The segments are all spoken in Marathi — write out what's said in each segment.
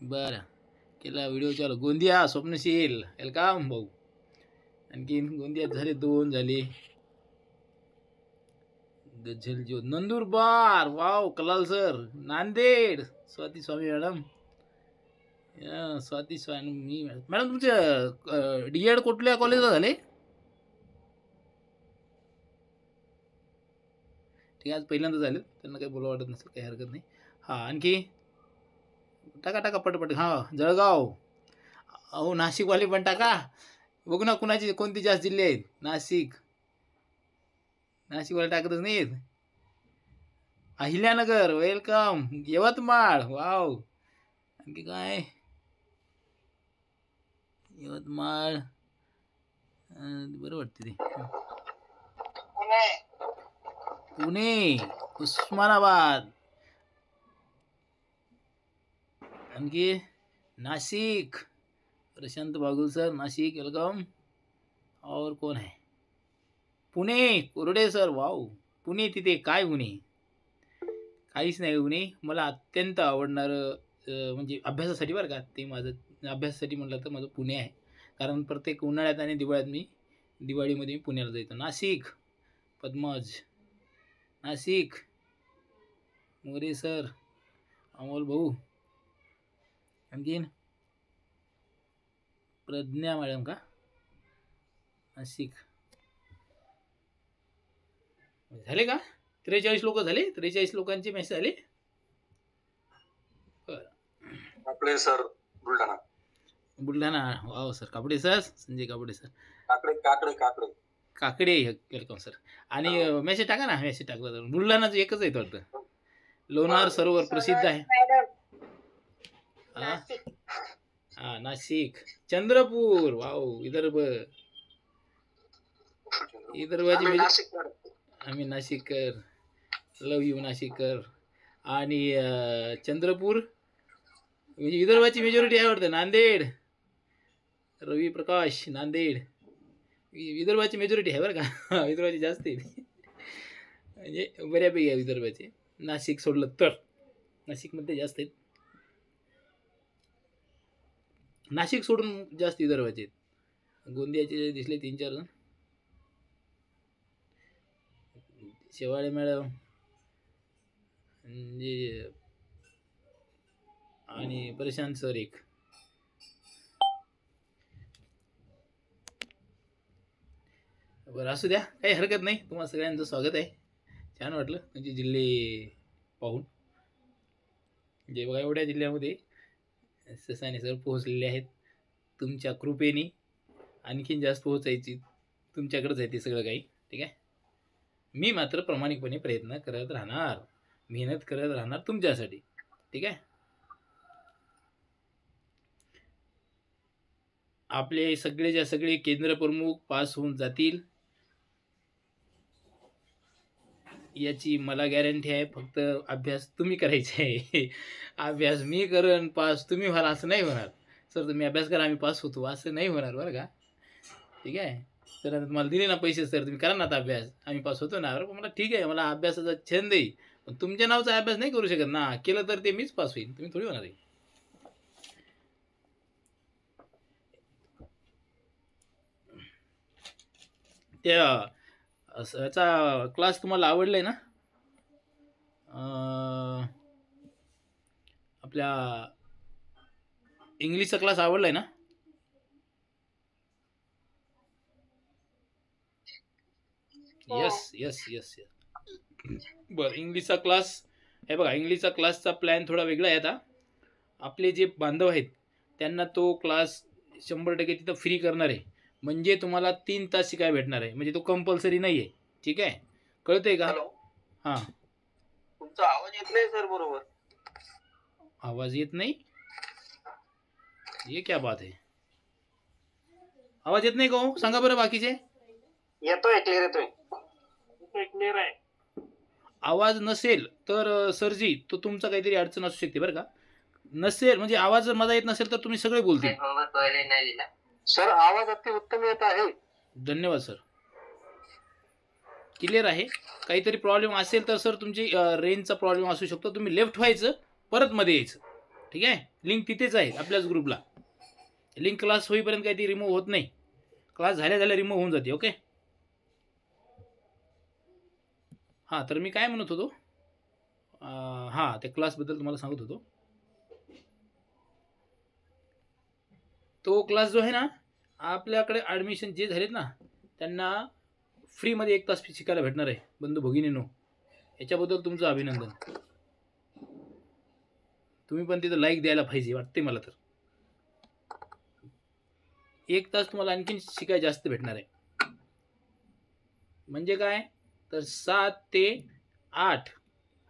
बरं केला व्हिडिओ चालू. गोंदिया स्वप्नशील वेलकम भाऊ. आणखीन गोंदियात झाले 2 झाले. गझल जो नंदुरबार वाव कलाल सर. नांदेड स्वाती स्वामी मॅडम. स्वाती स्वामी मॅडम तुमचे डी.एड कुठल्या कॉलेजला झाले? ठीक आहे आज पहिल्यांदा झाले त्यांना काही बोलावं वाटत नसेल काही हरकत नाही. हां आणखी टाका टाका पटपट. हां जळगाव. अहो नाशिकवाले पण टाका बघू ना कुणाची कोणती जास्त जिल्हे आहेत. नाशिकवाले टाकतच नाहीत. अहिल्यानगर वेलकम. यवतमाळ वाव. आणखी काय यवतमाळ बरं वाटते ते. पुणे उस्मानाबाद. आणखी नाशिक प्रशांत बागुल सर नाशिक वेलकम. और कौन है? पुणे कोरडे सर वाव. पुणे तिथे काय उणे काहीच नाही उणे. मला अत्यंत आवडणारं म्हणजे अभ्यासासाठी बरं का ते माझं अभ्यासासाठी म्हटलं तर माझं पुणे आहे. कारण प्रत्येक उन्हाळ्यात आणि दिवाळीमध्ये मी पुण्याला जायचो. नाशिक पद्मज नाशिक मोरे सर अमोल भाऊ. आणखीन प्रज्ञा मॅडम का नाशिक. झाले का 43 लोक झाले. 43 लोकांचे मेसेज आले. Kakade sir Buldhana wow sir. Kapade sir Sanjay Kapade sir. Kakade welcome sir. आणि मेसेज टाका ना. मेसेज टाकला तर बुलढाणाचं एकच आहे वाटतं. लोणार सरोवर प्रसिद्ध आहे. हा नाशिक. चंद्रपूर वाव. विदर्भाची आम्ही नाशिककर. लव यू नाशिककर. आणि चंद्रपूर म्हणजे विदर्भाची मेजॉरिटी आहे वाटतं. नांदेड रवी प्रकाश नांदेड विदर्भाची मेजॉरिटी आहे बरं का. विदर्भाची जास्त आहे म्हणजे बऱ्यापैकी आहे विदर्भाचे. नाशिक सोडलं तर नाशिकमध्ये जास्त आहेत. नाशिक सोडून जास्त विदर्भाचे आहेत. गोंदियाचे दिसले 3-4 जण. शेवाळे मॅडम म्हणजे आणि प्रशांत सर एक. बरं असू द्या काही हरकत नाही. तुम्हाला सगळ्यांचं स्वागत आहे. छान वाटलं म्हणजे जिल्हे पाहून. जे बघा एवढ्या जिल्ह्यामध्ये ससाने सर पोहोचलेले आहेत. तुमच्या कृपेने आणखीन जास्त पोहोचायची तुमच्याकडेच आहे ते सगळं काही. ठीक आहे. मी मात्र प्रामाणिकपणे प्रयत्न करत राहणार. मेहनत करत राहणार तुमच्यासाठी. ठीक आहे. आपले सगळेच्या सगळे केंद्र प्रमुख पास होऊन जातील याची मला गॅरंटी आहे. फक्त अभ्यास तुम्ही करायचा आहे. अभ्यास मी करण पास तुम्ही व्हाल असं नाही होणार. सर तुम्ही अभ्यास करा आम्ही पास होतो असं नाही होणार बरं का. ठीक आहे. सर आता तुम्हाला दिले ना पैसे सर तुम्ही करा ना आता अभ्यास आम्ही पास होतो ना. बरं मला ठीक आहे मला अभ्यासाचा छंद आहे. पण तुमच्या नावचा अभ्यास नाही करू शकत ना. केलं तर ते मीच पास होईल तुम्ही थोडी होणार आहे. त्या याचा क्लास तुम्हाला आवडलाय ना. आपल्या इंग्लिशचा क्लास आवडलाय ना. यस. बरं इंग्लिशचा क्लास हे बघा. इंग्लिशचा क्लासचा प्लॅन थोडा वेगळा आहे. आता आपले जे बांधव आहेत त्यांना तो क्लास 100% तिथं फ्री करणार आहे. म्हणजे तुम्हाला 3 तास शिकाय भेटणार आहे. म्हणजे तो कंपल्सरी नाही आहे. ठीक आहे. कळतंय का. हां तुमचा आवाज येत नाही सर बरोबर. आवाज येत नाही. ये क्या बात है. आवाज येत नाही का हो सांगा बरं बाकीचे. येतोय क्लिअर येतोय. क्लिअर आहे. आवाज नसेल तर सरजी तो तुमचा काहीतरी अडचण असू शकते बरं का. नसेल म्हणजे आवाज जर माझा येत नसेल तर तुम्ही सगळे बोलतील. सर आवाज अति उत्तम येत आहे. धन्यवाद सर. क्लिअर आहे. काहीतरी प्रॉब्लेम असेल तर सर तुमची रेंजचा प्रॉब्लेम असू शकतो. तुम्ही लेफ्ट व्हायचं परत मध्ये यायचं. ठीक आहे. लिंक तिथेच आहे आपल्याच ग्रुपला. लिंक क्लास होईपर्यंत काही ती रिमूव्ह होत नाही. क्लास झाल्या झाल्या रिमूव्ह होऊन जाते. ओके. हां, तर मी काय म्हणत होतो, हां, त्या क्लासबद्दल तुम्हाला सांगत होतो. तो क्लास जो आहे ना, आपल्याकडे ॲडमिशन जे झालेत ना त्यांना फ्रीमध्ये 1 तास शिकायला भेटणार आहे बंधू भगिनींनो. याच्याबद्दल तुमचं अभिनंदन. तुम्ही पण तिथं लाईक द्यायला पाहिजे वाटते मला तर. 1 तास तुम्हाला आणखीन शिकायला जास्त भेटणार आहे. म्हणजे काय, तर 7 ते 8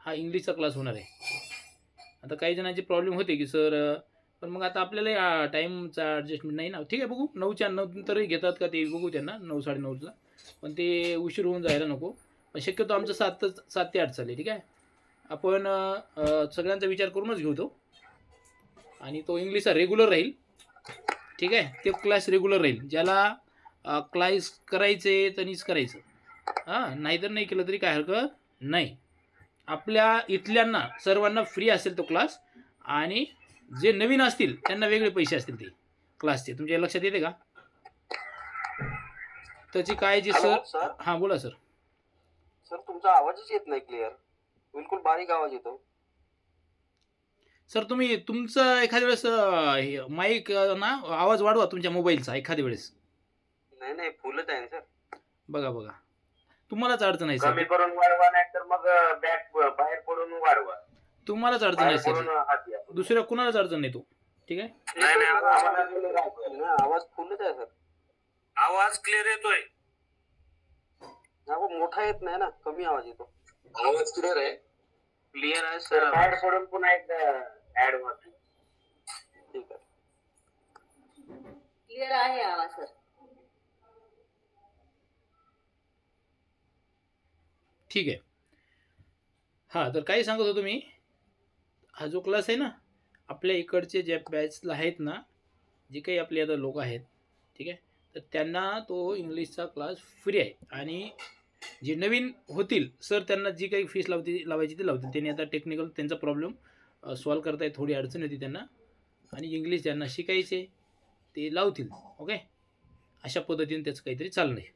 हा इंग्लिशचा क्लास होणार आहे. आता काही जणांचे प्रॉब्लेम होते की सर, पण मग आता आपल्याला टाईमचा ॲडजस्टमेंट नाही ना. ठीक आहे, बघू 9च्या नंतरही घेतात का ते बघू त्यांना, 9 9:30ला. पण ते उशीर होऊन जायला नको. पण शक्यतो आमचं 7 ते 8 चालेल. ठीक आहे. आपण सगळ्यांचा विचार करूनच घेऊ तो. आणि तो इंग्लिशचा रेग्युलर राहील. ठीक आहे. ते क्लास रेग्युलर राहील. ज्याला क्लास करायचे त्यांनीच करायचं. हां, नाहीतर नाही केलं तरी काय हरकत नाही. आपल्या इथल्यांना सर्वांना फ्री असेल तो क्लास. आणि जे नवीन असतील त्यांना वेगळे पैसे असतील ते क्लासचे. तुमच्या लक्षात येते का? त्याची काय जी हॅलो सर. सर. हां, बोला सर. सर तुमचा आवाजच येत नाही क्लिअर. बिलकुल बारीक आवाज येतो. सर तुम्ही तुमचं एखाद्या वेळेस माईक ना आवाज वाढवा तुमच्या मोबाईलचा एखाद्या वेळेस. नाही फुलच आहे ना सर. बघा तुम्हालाच अडचण आहे सर. कमी करून वाढवा, नाही तर मग बाहेर पडून वाढवा. तुम्हालाच अडचण आहे सर. दुसऱ्या कुणालाच अडचण नाही तो. ठीक आहे. आवाज फुलच आहे सर. आवाज क्लिअर येतोय. मोठा येत नाही ना, कमी आवाज येतो. आवाज क्लिअर आहे. क्लिअर आहे सर. बाहेर पडून पुन्हा एकदा ऍड वर. ठीक आहे. क्लिअर आहे आवाज सर. ठीक आहे. हां, तर काही सांगत होतो मी. हा जो क्लास आहे ना, आपल्या इकडचे जे बॅचला आहेत ना, जे काही आपले आता लोक आहेत, ठीक आहे, तर त्यांना तो इंग्लिशचा क्लास फ्री आहे. आणि जे नवीन होतील सर त्यांना जी काही फीस लावायची ती लावतील. त्यांनी आता टेक्निकल त्यांचा प्रॉब्लेम सॉल्व करतायत. थोडी अडचण होती त्यांना. आणि इंग्लिश ज्यांना शिकायचे ते लावतील. ओके. अशा पद्धतीने त्याचं काहीतरी चाललं आहे.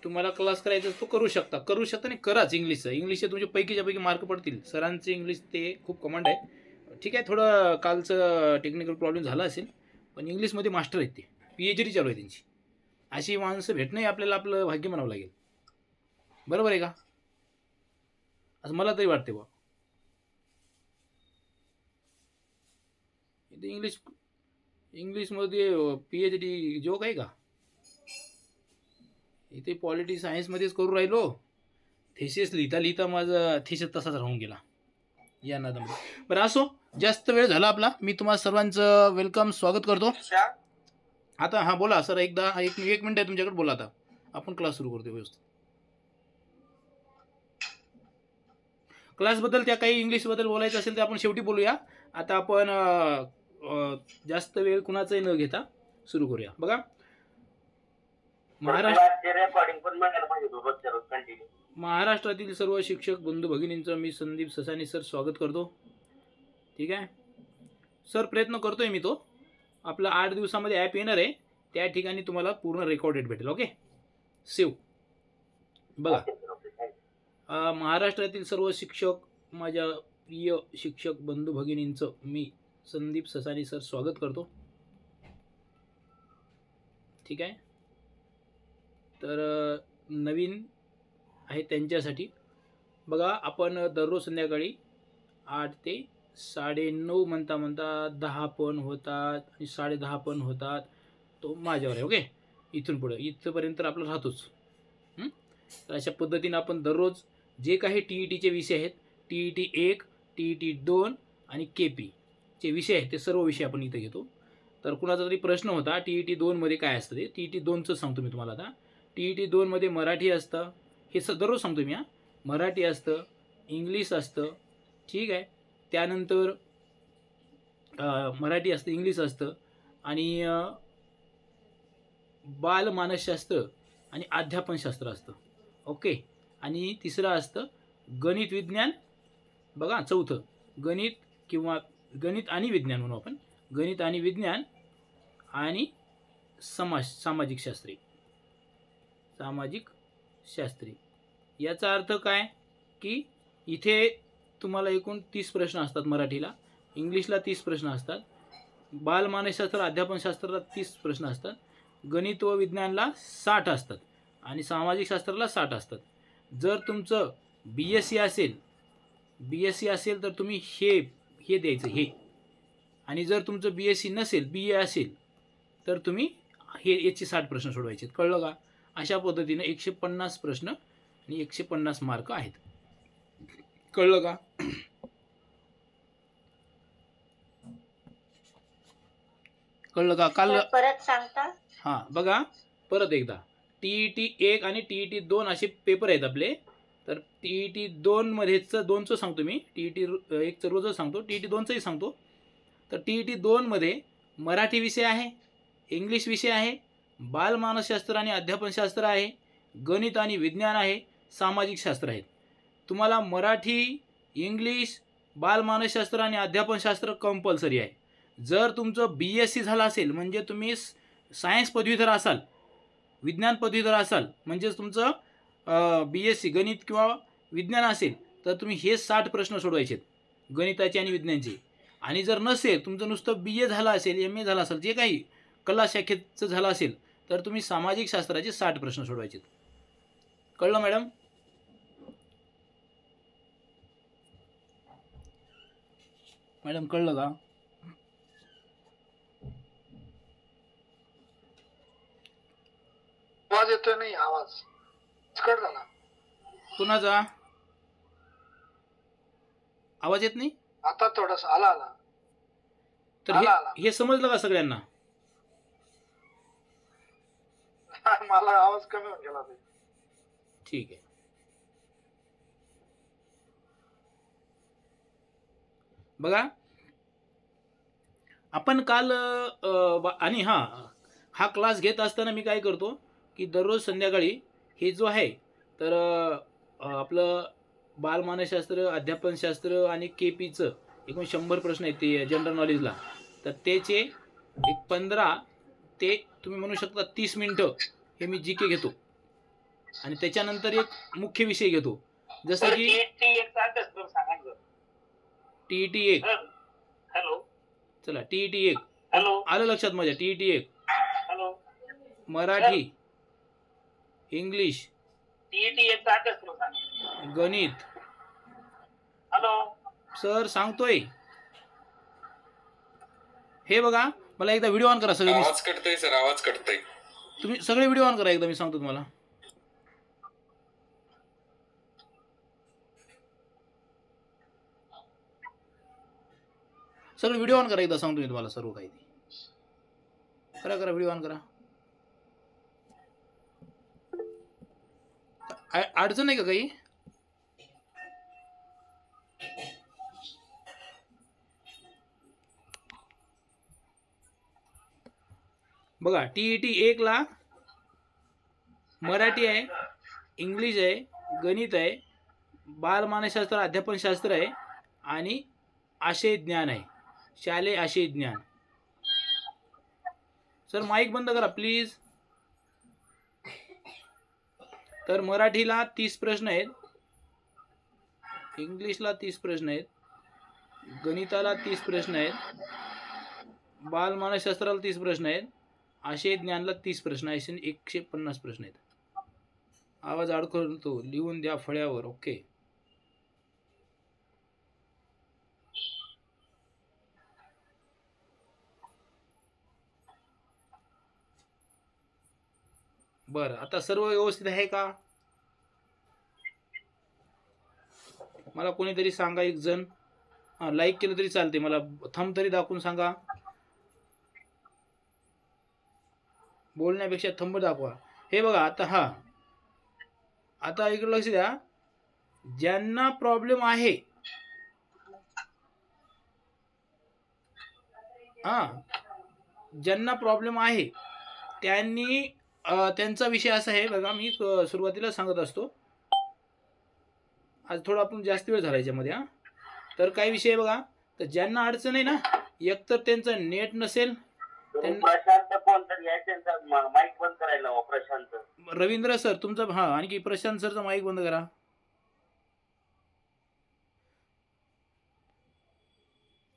तुम्हाला क्लास करायचा तो करू शकता आणि कराच इंग्लिशचं. इंग्लिशचे तुमचे पैकीच्या पैकी मार्क पडतील. सरांचे इंग्लिश ते खूप कमांड आहे. ठीक आहे, थोडं कालचं टेक्निकल प्रॉब्लेम झाला असेल, पण इंग्लिशमध्ये मास्टर आहेत ते. PhD चालू आहे त्यांची. अशी माणसं भेटणंही आपल्याला आपलं भाग्य म्हणावं लागेल. बरोबर आहे का? असं मला तरी वाटते बा. इथे इंग्लिशमध्ये PhD जोक आहे का? इथे पॉलिटी सायन्समध्येच करू राहिलो. थेसिस लिहिता माझा थेसिस तसाच राहून गेला या नादामध्ये. बरं असो, जास्त वेळ झाला आपला. मी तुम्हाला सर्वांचं वेलकम स्वागत करतो. आता हां बोला सर. एक मिनिट आहे तुमच्याकडे. बोला. आता आपण क्लास सुरू करतो व्यवस्थित. क्लासबद्दल त्या काही इंग्लिशबद्दल बोलायचं असेल तर आपण शेवटी बोलूया. आता आपण जास्त वेळ कुणाचाही न घेता सुरू करूया. बघा, महाराष्ट्रातील सर्व शिक्षक बंधू भगिनींचं मी संदीप ससानी सर स्वागत करतो. ठीक आहे सर, प्रयत्न करतोय मी तो. आपला 8 दिवसामध्ये ॲप येणार आहे. त्या ठिकाणी तुम्हाला पूर्ण रेकॉर्डेड भेटेल. ओके. सेव्ह. बघा, महाराष्ट्रातील सर्व शिक्षक, माझ्या प्रिय शिक्षक बंधू भगिनींचं मी संदीप ससानी सर स्वागत करतो. ठीक आहे. तर नवीन आहे त्यांच्यासाठी बघा, आपण दररोज संध्याकाळी 8 ते 9:30 म्हणता 10 पण होतात आणि 10:30 पण होतात. तो माझ्यावर आहे. ओके. इथून पुढे इथपर्यंत आपलं राहतोच. तर अशा पद्धतीनं आपण दररोज जे काही TETचे विषय आहेत, TET 1, TET 2 आणि KP चे विषय आहेत, ते सर्व विषय आपण इथं घेतो. तर कुणाचा तरी प्रश्न होता TET 2 मध्ये काय असतं ते. TET 2चं सांगतो मी तुम्हाला आता. TET 2 मध्ये मराठी असतं. हे दररोज सांगतो मी. मराठी असतं, इंग्लिश असतं. ठीक आहे. त्यानंतर मराठी असतं, इंग्लिश असतं आणि बालमानसशास्त्र आणि अध्यापनशास्त्र असतं. ओके. आणि तिसरं असतं गणित विज्ञान. बघा, चौथं गणित किंवा गणित आणि विज्ञान म्हणू आपण, गणित आणि विज्ञान आणि सामाजिक शास्त्री, सामाजिक शास्त्री. याचा अर्थ काय की इथे तुम्हाला एकूण 30 प्रश्न असतात. मराठीला, इंग्लिशला 30 प्रश्न असतात, बालमानसशास्त्र अध्यापनशास्त्राला 30 प्रश्न असतात, गणित व विज्ञानला 60 असतात आणि सामाजिक शास्त्राला 60 असतात. जर तुमचं BSc असेल तर तुम्ही हे द्यायचं हे, आणि जर तुमचं BSc नसेल, BA असेल तर तुम्ही याचे 60 प्रश्न सोडवायचे. कळलं का? अशा पद्धतीने 150 प्रश्न आणि 150 मार्क आहेत. कळलं का? कळलं का? काल परत सांगता? हां बघा परत एकदा. TET 1 आणि TET 2 असे पेपर आहेत आपले. तर TET 2 मध्येच 2चं सांगतो मी, TET 1चं रोजच सांगतो, TET 2चंही सांगतो. तर TET 2 मध्ये मराठी विषय आहे, इंग्लिश विषय आहे, बालमानसशास्त्र आणि अध्यापनशास्त्र आहे, गणित आणि विज्ञान आहे, सामाजिक शास्त्र आहेत. तुम्हाला मराठी, इंग्लिश, बालमानसशास्त्र आणि अध्यापनशास्त्र कंपल्सरी आहे. जर तुमचं BSc झालं असेल म्हणजे तुम्ही सायन्स पदवीधर असाल, विज्ञान पदवीधर असाल म्हणजेच तुमचं BSc गणित किंवा विज्ञान असेल तर तुम्ही हे 60 प्रश्न सोडवायचे गणिताचे आणि विज्ञानचे. आणि जर नसेल, तुमचं नुसतं BA झालं असेल, MA झालं असेल, जे काही कला शाखेचं झालं असेल तर तुम्ही सामाजिक शास्त्राचे 60 प्रश्न सोडवायचे. कळलं मॅडम? मॅडम कळलं का? आवाज येतोय? नाही आवाज कट झाला. कुणाचा आवाज येत नाही? आता थोडासा आला. तर हे समजलं का सगळ्यांना? मला आवाज कमी होऊन गेला. ठीक आहे. बघा आपण काल आणि हा क्लास घेत असताना मी काय करतो की दररोज संध्याकाळी हे जो आहे तर आपलं बालमानसशास्त्र, अध्यापनशास्त्र आणि KPचं एकूण 100 प्रश्न आहेत ते जनरल नॉलेजला. तर त्याचे एक 15 ते तुम्ही म्हणू शकता 30 मिनटं हे मी GK घेतो आणि त्याच्यानंतर एक मुख्य विषय घेतो. जसं की TET 1. हॅलो, चला TET 1 हॅलो, आलं लक्षात माझ्या. TET 1 hello, Marathi, English, TET 1 चा अभ्यास करून सांगा. गणित. हॅलो सर सांगतोय. हे बघा मला एकदा व्हिडिओ ऑन करा सगळे. आवाज कटतोय सर, आवाज कटतोय. तुम्ही सगळे व्हिडिओ ऑन करा एकदा, मी सांगतो तुम्हाला. सगळे व्हिडिओ ऑन करा एकदा, सांगतो मी तुम्हाला सर्व काही. करा व्हिडिओ ऑन करा. अडचण नाही का काही? बघा TET 1 ला मराठी आहे, इंग्लिश आहे, गणित आहे, बालमानसशास्त्र, अध्यापनशास्त्र आहे आणि आशय ज्ञान आहे, शालेय आशय ज्ञान. सर माईक बंद करा प्लीज. तर मराठीला 30 प्रश्न आहेत, इंग्लिशला 30 प्रश्न आहेत, गणिताला 30 प्रश्न आहेत, बालमानसशास्त्राला 30 प्रश्न आहेत, आशय ज्ञानला 30 प्रश्न आहेत, 150 प्रश्न आहेत. आवाज अडकतो, लिहून द्या फळ्यावर. ओके. बरं, आता सर्व व्यवस्थित आहे का? मला कोणीतरी सांगा, एक जण. लाईक केलं तरी चालते, मला थंब तरी दाखवून सांगा. बोलण्यापेक्षा थंब दाखवा. हे बघा आता आता इकडे लक्ष द्या. ज्यांना प्रॉब्लेम आहे ज्यांना प्रॉब्लेम आहे त्यांनी त्यांचा विषय असा आहे बघा, मी सुरुवातीला सांगत असतो. आज थोडा आपण जास्त वेळ झाला याच्यामध्ये. तर काही विषय बघा, तर ज्यांना अडचण आहे ना, एकतर त्यांचं नेट नसेल, प्रशांत कोण तर यायचं माईक बंद करायला हवा. प्रशांत रवींद्र सर तुमचं, हां, आणखी प्रशांत सरचा माईक बंद करा.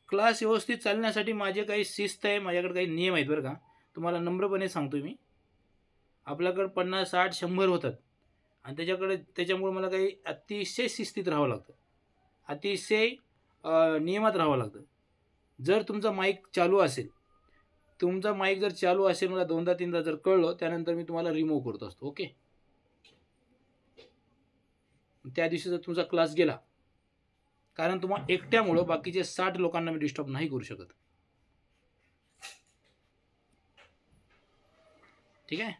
क्लास व्यवस्थित चालण्यासाठी माझे काही शिस्त आहे, माझ्याकडे काही नियम आहेत बरं का. तुम्हाला नम्रपणे सांगतो मी. आपल्याकडे 50, 60, 100 होतात आणि त्याच्यामुळे मला काही अतिशय शिस्तीत राहावं लागतं, अतिशय नियमात राहावं लागतं. जर तुमचा माईक चालू असेल, मला 2दा 3दा जर कळलं, त्यानंतर मी तुम्हाला रिमूव्ह करत असतो. ओके. त्या दिवशी जर तुमचा क्लास गेला, कारण तुम्हाला एकट्यामुळं बाकीचे 60 लोकांना मी डिस्टर्ब नाही करू शकत. ठीक आहे.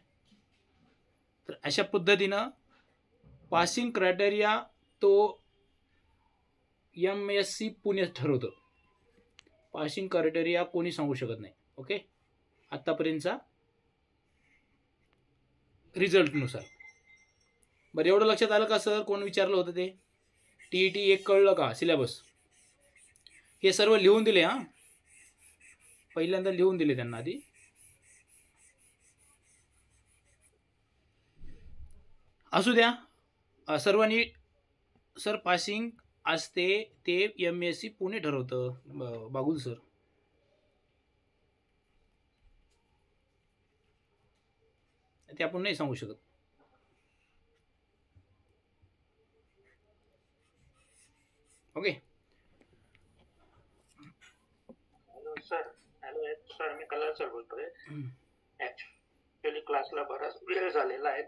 तर अशा पद्धतीनं पासिंग क्रायटेरिया तो MSc पुणे ठरवतं. पासिंग क्रायटेरिया कोणी सांगू शकत नाही. ओके. आत्तापर्यंतचा रिझल्टनुसार. बरं, एवढं लक्षात आलं का सर? कोण विचारलं होतं ते? TET 1 कळलं का? सिलेबस हे सर्व लिहून दिले. हां, पहिल्यांदा लिहून दिले त्यांना आधी. असू द्या सर्वांनी. सर पासिंग असते ते MSc पुणे ठरवतं, बागुल सर. ते आपण नाही सांगू शकत. ओके. सर मी कलाल सर बोलतोय. ऍक्च्युअली क्लासला बराच वेळ झालेला आहे,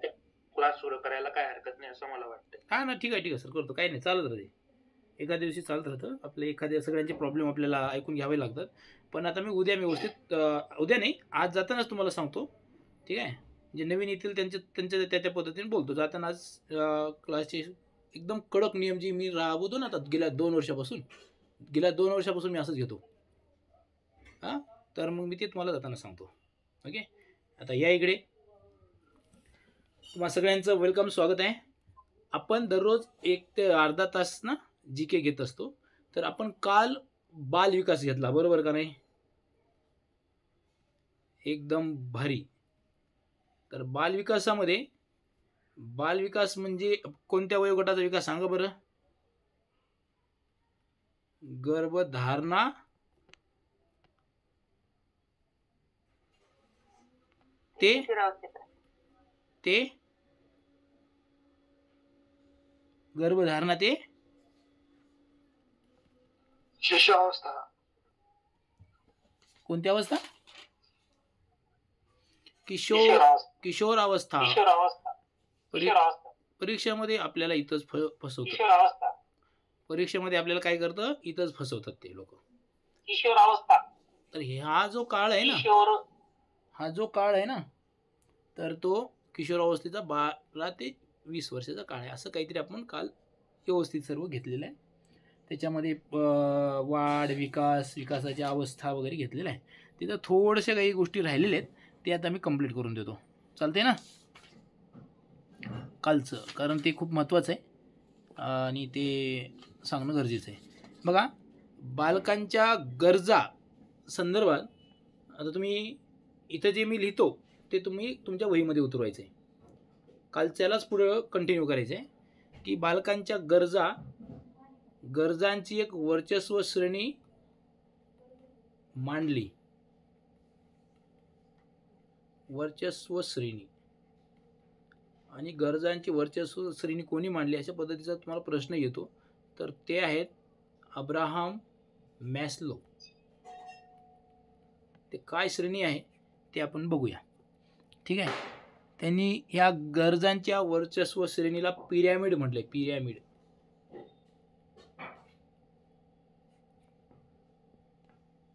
क्लास सुरू करायला काय हरकत नाही असं मला वाटतं. हां ना, ठीक आहे सर, करतो. काही नाही, चालत राहते. एका दिवशी चालत राहतं आपले. एखाद्या सगळ्यांचे प्रॉब्लेम आपल्याला ऐकून घ्यावे लागतात. पण आता मी उद्या व्यवस्थित, उद्या नाही, आज जातानाच तुम्हाला सांगतो. ठीक आहे. जे नवीन येतील त्यांच्या त्या पद्धतीने बोलतो. जाताना आज क्लासचे एकदम कडक नियम जे मी राबवतो ना आता गेल्या 2 वर्षापासून मी असंच घेतो. हां, तर मग मी ते तुम्हाला जाताना सांगतो. ओके. आता या इकडे. तुम्हा सगळ्यांचं वेलकम, स्वागत आहे. आपण दररोज 1 ते अर्धा तास ना GK घेत असतो. तर आपण काल बालविकास घेतला, बरोबर का नाही? एकदम भारी. तर बालविकास म्हणजे कोणत्या वयोगटाचा विकास सांगा बरं? गर्भधारणा ते गर्भधारणा ते शिशुअवस्था. कोणती अवस्था? किशोरावस्था. परीक्षेमध्ये आपल्याला इथंच फसवतात. परीक्षेमध्ये आपल्याला काय करतं? इथंच फसवतात ते लोक. किशोरावस्था. तर हा जो काळ आहे ना, तर तो किशोरावस्थेचा 12 ते 20 वर्षाचा काळ आहे. असं काहीतरी आपण काल व्यवस्थित सर्व घेतलेलं आहे. त्याच्यामध्ये वाढ, विकासाची अवस्था वगैरे घेतलेलं आहे. तिथं थोड्याशा काही गोष्टी राहिलेल्या आहेत, ते आता मी कंप्लीट करून देतो. चालते ना कालचं? कारण ते खूप महत्त्वाचं आहे आणि ते सांगणं गरजेचं आहे. बघा, बालकांच्या गरजा संदर्भात आता तुम्ही इथं जे मी लिहितो ते तुम्ही तुमच्या वहीमध्ये उतरवायचं आहे. कालच्यालाच पुढं कंटिन्यू करायचं आहे की बालकांच्या गरजांची एक वर्चस्व श्रेणी मांडली. वर्चस्व श्रेणी आणि गरजांची वर्चस्व श्रेणी कोणी मांडली अशा पद्धतीचा तुम्हाला प्रश्न येतो. तर ते आहेत अब्राहम मॅस्लो. ते काय श्रेणी आहे ते आपण बघूया. ठीक आहे. त्यांनी या गरजांच्या वर्चस्व श्रेणीला पिरॅमिड म्हटलंय. पिरॅमिड.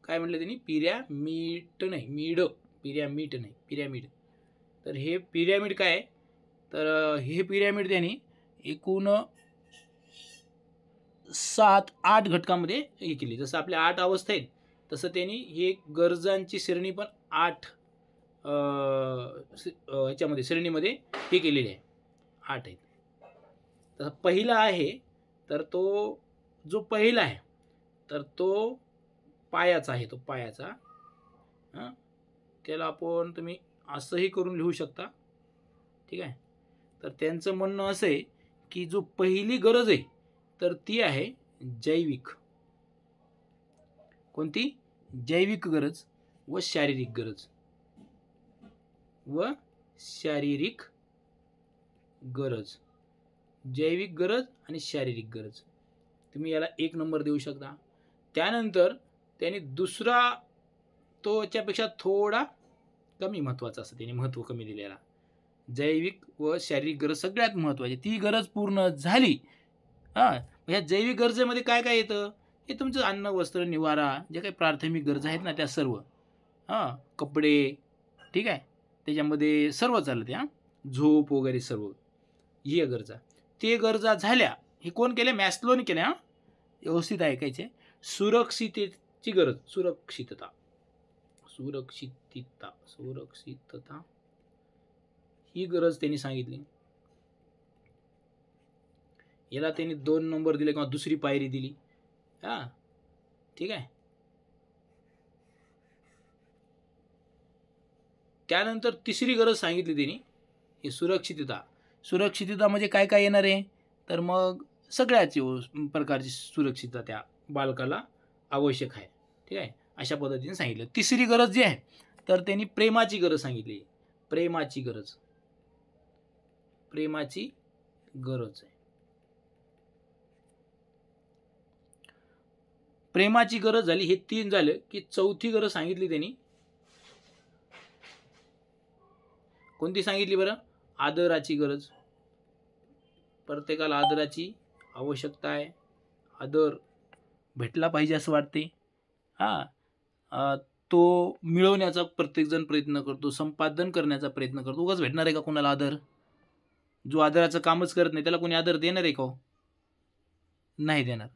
काय म्हटलं त्यांनी? पिरॅमिड नाही, पिरॅमिड. तर हे पिरॅमिड काय आहे? तर हे पिरॅमिड त्यांनी एकूण 7-8 घटकामध्ये हे केली. जसं आपल्या 8 अवस्था आहेत तसं त्यांनी हे गरजांची श्रेणी पण 8 ह्याच्यामध्ये श्रेणीमध्ये हे केलेले आहे. 8 आहेत. तर पहिला आहे, तर तो जो पहिला आहे तर तो पायाचा आहे, तो पायाचा. हां, त्याला आपण तुम्ही असंही करून लिहू शकता. ठीक आहे. तर त्यांचं म्हणणं असं आहे की जो पहिली गरज आहे तर ती आहे जैविक. कोणती? जैविक गरज व शारीरिक गरज. व शारीरिक गरज. जैविक गरज आणि शारीरिक गरज. तुम्ही याला 1 नंबर देऊ शकता. त्यानंतर त्यांनी दुसरा तो याच्यापेक्षा थोडा कमी महत्त्वाचा असं त्यांनी महत्त्व कमी दिलेला. जैविक व शारीरिक गरज सगळ्यात महत्त्वाची. ती गरज पूर्ण झाली. हां, ह्या जैविक गरजेमध्ये काय काय येतं? हे तुमचं अन्न, वस्त्र, निवारा, जे काही प्राथमिक गरजा आहेत ना त्या सर्व. हां, कपडे, ठीक आहे, त्याच्यामध्ये सर्व चालते. हां, झोप वगैरे सर्व ही गरजा. ते गरजा झाल्या. हे कोण केले? मॅस्लोने केले. हां, व्यवस्थित ऐकायचे. सुरक्षिततेची गरज. सुरक्षितता. सुरक्षितता. सुरक्षितता ही गरज त्यांनी सांगितली. याला त्यांनी 2 नंबर दिले किंवा दुसरी पायरी दिली. हां, ठीक आहे. त्यानंतर तिसरी गरज सांगितली त्यांनी, ही सुरक्षितता. सुरक्षितता म्हणजे काय काय येणार आहे? तर मग सगळ्याच प्रकारची सुरक्षितता त्या बालकाला आवश्यक आहे. ठीक आहे, अशा पद्धतीने सांगितलं. तिसरी गरज जी आहे तर त्यांनी प्रेमाची गरज सांगितली. प्रेमाची गरज. प्रेमाची गरज आहे. प्रेमाची गरज झाली. हे 3 झाले की चौथी गरज सांगितली त्यांनी. कोणती सांगितली बरं? आदराची गरज. प्रत्येकाला आदराची आवश्यकता आहे. आदर भेटला पाहिजे असं वाटते. हां, तो मिळवण्याचा प्रत्येकजण प्रयत्न करतो, संपादन करण्याचा प्रयत्न करतो. उगाच भेटणार आहे का कोणाला आदर? जो आदराचं कामच करत नाही त्याला कोणी आदर देणार आहे का? नाही देणार.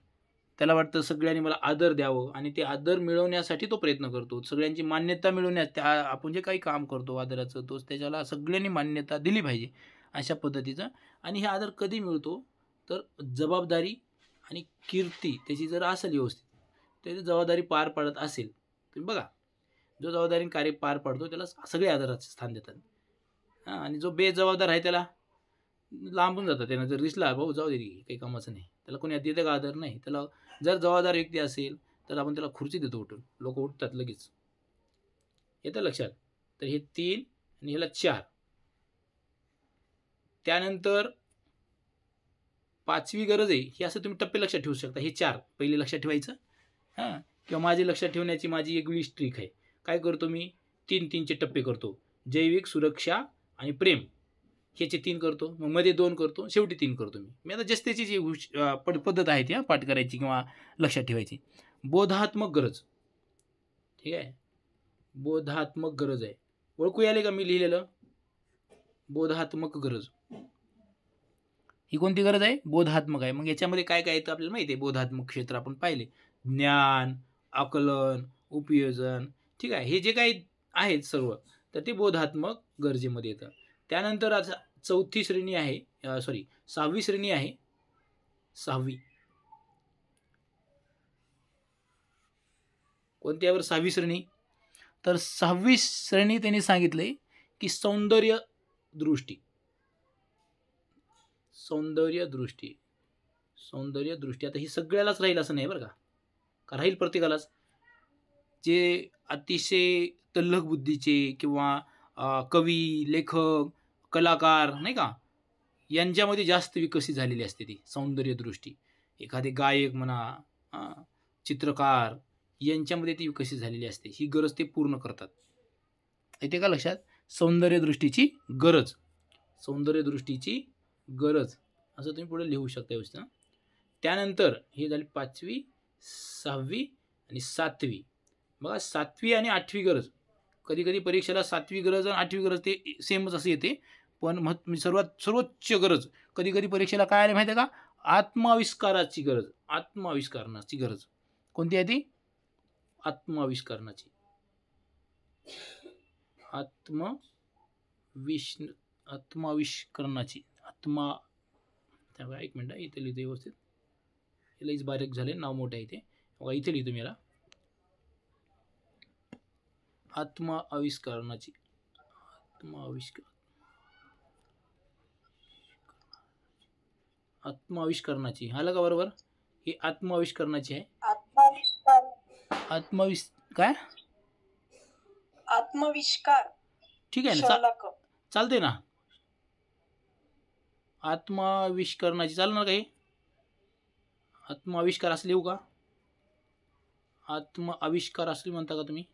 त्याला वाटतं सगळ्यांनी मला आदर द्यावं आणि ते आदर मिळवण्यासाठी तो प्रयत्न करतो. सगळ्यांची मान्यता मिळवण्यात त्या आपण जे काही काम करतो आदराचं, तोच त्याच्याला सगळ्यांनी मान्यता दिली पाहिजे अशा पद्धतीचा. आणि हे आदर कधी मिळतो? तर जबाबदारी आणि कीर्ती त्याची जर असेल व्यवस्थित, त्याची जबाबदारी पार पाडत असेल. तुम्ही बघा, जो जबाबदारीने कार्य पार पाडतो त्याला सगळे आदराचे स्थान देतात. हां, आणि जो बेजबाबदार आहे त्याला लांबून जातात. त्यानं जर दिसला, भाऊ जाऊ दे काही कामाचं नाही, त्याला कोणी देतं का आदर? नाही. त्याला जर जबाबदार व्यक्ती असेल तर आपण त्याला खुर्ची देतो उठून. लोक उठतात लगेच. येतं लक्षात? तर हे 3 आणि ह्याला 4. त्यानंतर 5वी गरज आहे. ही असं तुम्ही टप्पे लक्षात ठेवू शकता. हे 4 पहिले लक्षात ठेवायचं. हां, किंवा माझी लक्षात ठेवण्याची माझी एक वेगळी ट्रिक आहे. काय करतो मी? 3-3चे टप्पे करतो. जैविक, सुरक्षा आणि प्रेम. ह्याचे 3 करतो, मग मध्ये 2 करतो, शेवटी 3 करतो. मी आता जस्ट त्याची जी पद्धत आहे ती पाठ करायची किंवा लक्षात ठेवायची. बोधात्मक गरज. ठीक आहे, बोधात्मक गरज आहे. ओळखू याले का मी लिहिलेलं? बोधात्मक गरज. ही कोणती गरज आहे? बोधात्मक आहे. मग याच्यामध्ये काय काय येतं आपल्याला माहिती आहे. बोधात्मक क्षेत्र आपण पाहिले. ज्ञान, आकलन, उपयोजन, ठीक आहे, हे जे काही आहेत सर्व तर ते बोधात्मक गरजेमध्ये येतं. त्यानंतर आता 4थी श्रेणी आहे, 6वी श्रेणी आहे. 6वी कोणती आहे बरं? 6वी श्रेणी. तर 6वी श्रेणी त्यांनी सांगितले की सौंदर्य दृष्टी. सौंदर्य दृष्टी. सौंदर्य दृष्टी. आता ही सगळ्यालाच राहील असं नाही बरं का राहील प्रत्येकालाच. जे अतिशय तल्लख बुद्धीचे किंवा कवी, लेखक, कलाकार नाही का, यांच्यामध्ये जास्त विकसित झालेली असते ती सौंदर्य दृष्टी. एखादे गायक म्हणा, चित्रकार, यांच्यामध्ये ती विकसित झालेली असते. ही गरज ते पूर्ण करतात. येते का लक्षात? सौंदर्य दृष्टीची गरज. सौंदर्य दृष्टीची गरज असं तुम्ही पुढे लिहू शकता व्यवस्थित. त्यानंतर हे झाली 5वी, 6वी आणि 7वी. बघा 7वी आणि 8वी गरज. कधी कधी परीक्षेला 7वी गरज आणि 8वी गरज ते सेमच असं येते. पण सर्वोच्च गरज कधी कधी परीक्षेला काय आले माहिती आहे का? आत्माविष्काराची गरज. आत्माविष्कारणाची गरज. कोणती आहे ती? आत्माविष्करणाची. आत्माविष्करणाची. एक मिनटं, इथे लिहितो व्यवस्थित. लईच बारीक झाले, नाव मोठं आहे इथे. बघा इथे लिहितो मी याला. आत्म आविष्करणाची आत्म आविष्करणाची आलं का बरोबर? ही आत्म आविष्करणाची आहे. काय आत्मविष्कार ठीक आहे ना, चालते ना. आत्माविष्करणाची चालणार काही? आत्माविष्कार असले येऊ का? आत्म आविष्कार असले म्हणता का तुम्ही?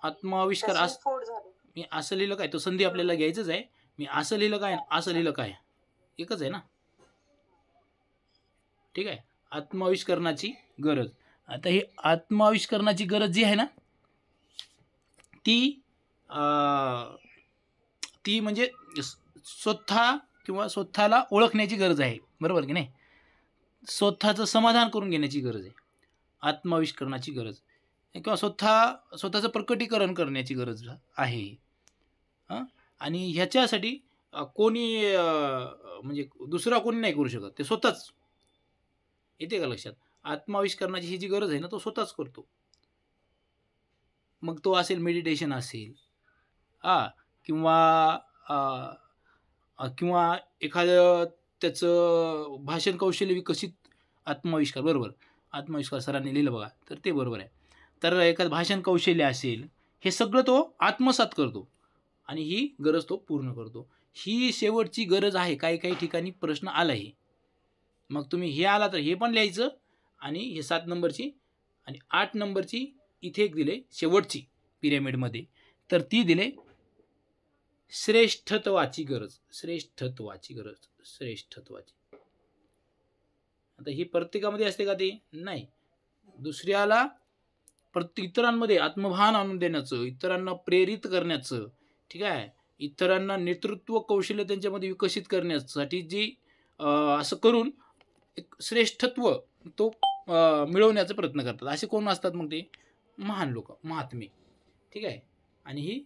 आत्माविष्कार मी असं लिहिलं काय? तो संधी आपल्याला घ्यायचंच आहे. मी असं लिहिलं काय असं लिहिलं काय एकच आहे ना. ठीक आहे. आत्माविष्करणाची गरज. आता ही आत्माविष्करणाची गरज जी आहे ना ती म्हणजे स्वतः किंवा स्वतःला ओळखण्याची गरज आहे. बरोबर की नाही? स्वतःचं समाधान करून घेण्याची गरज आहे आत्माविष्करणाची गरज, किंवा स्वतःचं प्रकटीकरण करण्याची गरज आहे. आणि ह्याच्यासाठी कोणी म्हणजे दुसरा कोणी नाही करू शकत, ते स्वतःच. येते का लक्षात? आत्माविष्करणाची ही जी गरज आहे ना तो स्वतःच करतो. मग तो असेल मेडिटेशन असेल किंवा एखादं त्याचं भाषण कौशल्य विकसित आत्मविष्कार. बरोबर, आत्मविष्कार सरांनी लिहिलं बघा, तर ते बरोबर आहे. तर एखादं भाषण कौशल्य असेल, हे सगळं तो आत्मसात करतो आणि ही गरज तो पूर्ण करतो. ही शेवटची गरज आहे. काही ठिकाणी प्रश्न आला आहे, मग तुम्ही हे आला तर हे पण लिहायचं, आणि हे 7 नंबरची आणि 8 नंबरची इथे एक दिले शेवटची पिरॅमिडमध्ये, तर ती दिले श्रेष्ठत्वाची गरज. आता ही प्रत्येकामध्ये असते का? ते नाही. दुसऱ्याला इतरांमध्ये आत्मभान आणून देण्याचं, इतरांना प्रेरित करण्याचं, ठीक आहे, इतरांना नेतृत्व कौशल्य त्यांच्यामध्ये विकसित करण्यासाठी जी असं करून एक श्रेष्ठत्व तो मिळवण्याचा प्रयत्न करतात. असे कोण असतात मग? ते महान लोक, महात्मे. ठीक आहे. आणि ही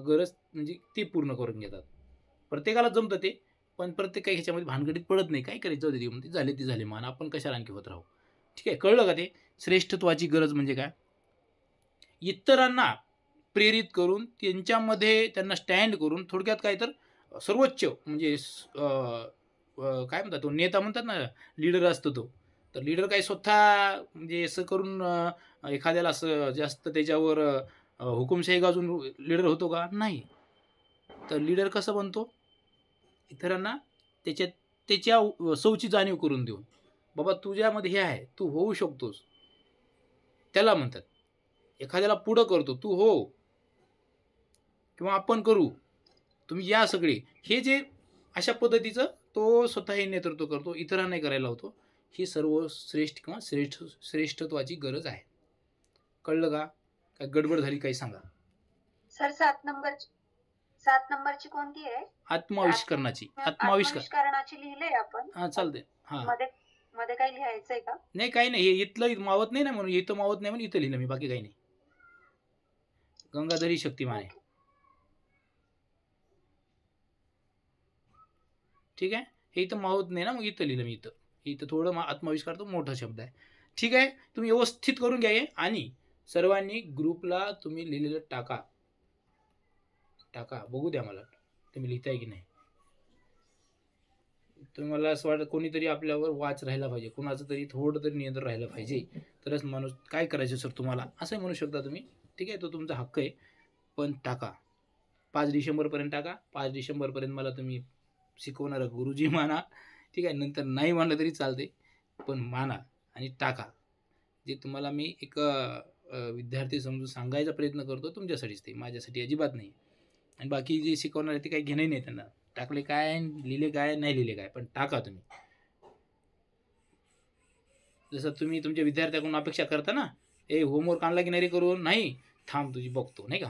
गरज म्हणजे ते पूर्ण करून घेतात. प्रत्येकाला जमतं ते, पण प्रत्येक काही ह्याच्यामध्ये भानगडीत पडत नाही. काय करायचं होते ते झाले ते झाले मान, आपण कशाला आणखी होत राहू. ठीक आहे, कळलं का? ते श्रेष्ठत्वाची गरज म्हणजे काय? इतरांना प्रेरित करून त्यांच्यामध्ये त्यांना स्टँड करून, थोडक्यात काय तर सर्वोच्च म्हणजे काय म्हणतात, तो नेता म्हणतात ना, लीडर असतो तो. तर लीडर काय स्वतः म्हणजे असं करून एखाद्याला असं जास्त त्याच्यावर हुकुमशाही गाजून लीडर होतो का? नाही. तर लीडर कसं बनतो? इतरांना त्याच्या सौची जाणीव करून देऊन, बाबा तुझ्यामध्ये हे आहे, तू होऊ शकतोस, त्याला म्हणतात. एखाद्याला पुढं करतो, तू हो, किंवा आपण करू, तुम्ही या सगळे, हे जे अशा पद्धतीचं तो स्वतः हे नेतृत्व करतो, इतरांनाही करायला होतो. ही सर्व श्रेष्ठ किंवा श्रेष्ठत्वाची गरज आहे. कळलं का? काय गडबड झाली काही सांगा. सर 7 नंबरची कोणती आहे? आत्माविष्करणाची. आत्माविष्करणाची लिहिलंय आपण. हा, चालते. हा, मध्ये काही लिहायचंय का? नाही, काही नाही. हे इथलं मावत नाही ना, म्हणून इथं मावत नाही म्हणून इथं लिहिलं मी, बाकी काही नाही. गंगाधरी शक्तिमान आहे. ठीक आहे, हे इथं मावत नाही ना, मग इथं लिहिलं मी. इथं थोडं आत्मविष्कार तो मोठा शब्द आहे. ठीक आहे, तुम्ही व्यवस्थित करून घ्या. आणि सर्वांनी ग्रुपला तुम्ही लिहिलेलं टाका, बघू द्या मला तुम्ही लिहिताय की नाही. तुम्ही मला असं वाटतं कोणीतरी आपल्यावर वाच राहायला पाहिजे, कोणाचं तरी थोडं तरी नियंत्रण राहायला पाहिजे, तरच माणूस काय करायचं सर तुम्हाला असं म्हणू शकता तुम्ही. ठीक आहे, तो तुमचा हक्क आहे, पण टाका. 5 डिसेंबरपर्यंत टाका. 5 डिसेंबरपर्यंत मला तुम्ही शिकवणारा गुरुजी माना. ठीक आहे, नंतर नाही मानलं तरी चालते, पण माना आणि टाका. जे तुम्हाला मी एक विद्यार्थी समजून सांगायचा प्रयत्न करतो, तुमच्यासाठीच ते, माझ्यासाठी अजिबात नाही. आणि बाकी जे शिकवणार आहे ते काही घेणंही नाही त्यांना. टाकले काय, लिहिले काय, नाही लिहिले काय, पण टाका तुम्ही. जसं तुम्ही तुमच्या विद्यार्थ्याकडून अपेक्षा करता ना, होमवर्क आणला की नाही रे करून, नाही थांब तुझी बघतो, नाही का?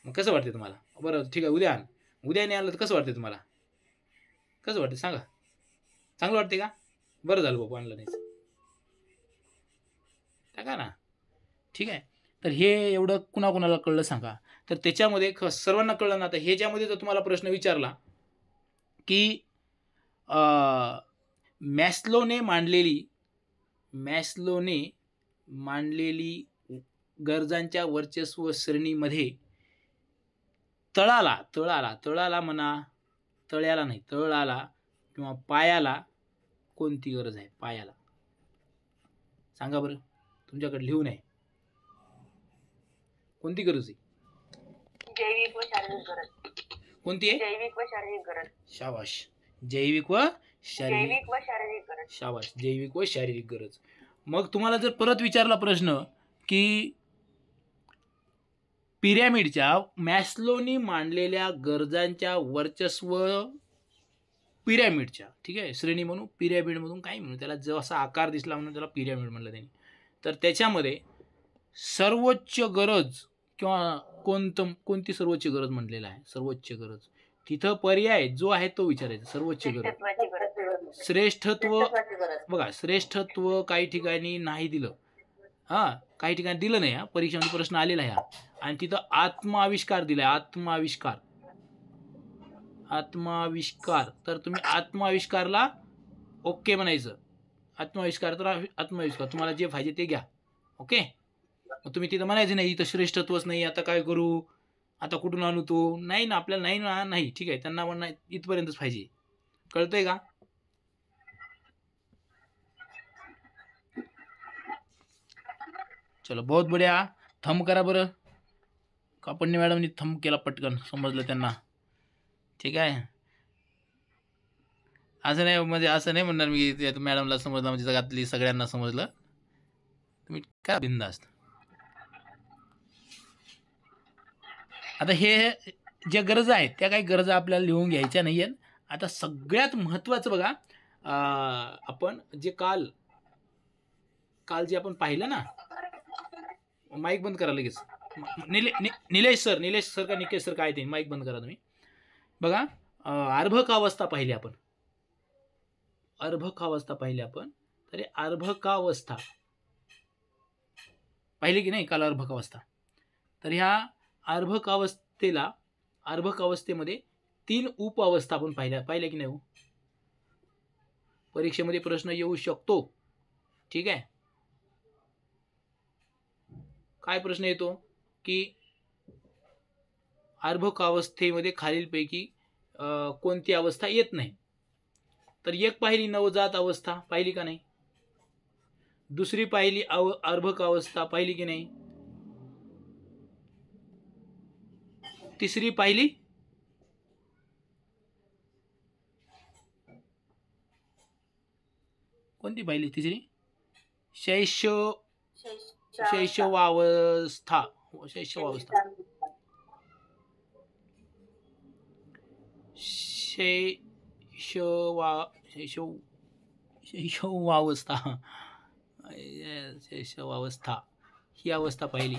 मग कसं वाटते तुम्हाला? बरं ठीक आहे, उद्या नाही आणलं तर कसं वाटते तुम्हाला? कसं वाटते सांगा? चांगलं वाटते का? बरं झालं बाबा आणलं नाही, टाका ना. ठीक आहे, तर हे एवढं कुणाकुणाला कळलं सांगा. तर त्याच्यामध्ये सर्वांना कळलं ना. तर ह्याच्यामध्ये जर तुम्हाला प्रश्न विचारला की मॅस्लोने मांडलेली मॅस्लोने मांडलेली गरजांच्या वर्चस्व श्रेणीमध्ये तळाला म्हणा, तळ्याला नाही, तळाला किंवा पायाला कोणती गरज आहे? पायाला सांगा बरं, तुमच्याकडे लिहून आहे. कोणती गरज आहे? जैविक व शारीरिक गरज. कोणती आहे? जैविक व शारीरिक गरज. शाबाश. जैविक व शारीरिक. जैविक व शारीरिक गरज. शाबाश. जैविक व शारीरिक गरज. मग तुम्हाला जर परत विचारला प्रश्न की पिरॅमिडच्या मॅस्लोनी मांडलेल्या गरजांच्या वर्चस्व पिरॅमिडच्या, ठीक आहे, श्रेणी म्हणून, पिरॅमिडमधून काही म्हणून, त्याला जसा आकार दिसला म्हणून त्याला पिरॅमिड म्हणलं त्यांनी. तर त्याच्यामध्ये सर्वोच्च गरज किंवा कोणती सर्वोच्च गरज म्हटलेलं आहे? सर्वोच्च गरज. तिथं पर्याय जो आहे तो विचारायचा. सर्वोच्च गरज. श्रेष्ठत्व बघा, श्रेष्ठत्व काही ठिकाणी नाही दिलं, हां, काही ठिकाणी दिलं नाही. हा परीक्षेमध्ये प्रश्न आलेला आहे. आणि तिथं आत्माविष्कार दिलाय. आत्माविष्कार. तर तुम्ही आत्माविष्कारला ओके म्हणायचं. आत्माविष्कार तर आत्माविष्कार, तुम्हाला जे पाहिजे ते घ्या. ओके. मग तुम्ही तिथं म्हणायचं नाही इथं श्रेष्ठत्वच नाही, आता काय करू, आता कुठून आणू तो? नाही ना, आपल्याला नाही ना, नाही, ठीक आहे, त्यांना म्हणणं इथपर्यंतच पाहिजे. कळतंय का? चलो, बहुत बढिया. थंब करा बरं. कापडणे मॅडमनी थंब केला पटकन, समजलं त्यांना. ठीक आहे. असं नाही म्हणणार मी मॅडमला समजलं म्हणजे जगातली सगळ्यांना समजलं. तुम्ही काय बिंदास्त. आता हे ज्या गरजा आहेत त्या काही गरजा आपल्याला लिहून घ्यायच्या नाही आहेत. आता सगळ्यात महत्त्वाचं बघा, आपण जे काल जे आपण पाहिलं ना, माईक बंद करा लगेच. निलेश सर का निकेश सर काय ते, माईक बंद करा तुम्ही. बघा, अर्भकावस्था पाहिली आपण. तर अर्भकावस्था पाहिली की नाही काल? अर्भकावस्था. तर ह्या अर्भकावस्थेमध्ये 3 उपअवस्था आपण पाहिल्या की नाही हो? परीक्षेमध्ये प्रश्न येऊ शकतो. ठीक आहे. काय प्रश्न येतो की अर्भकावस्थेमध्ये खालीलपैकी कोणती अवस्था येत नाही? तर एक पाहिली नवजात अवस्था, पाहिली का नाही? दुसरी पाहिली अर्भकावस्था, पाहिली की नाही? तिसरी पाहिली कोणती पाहिली? तिसरी शैशवावस्था. शैशवावस्था ही अवस्था पाहिली.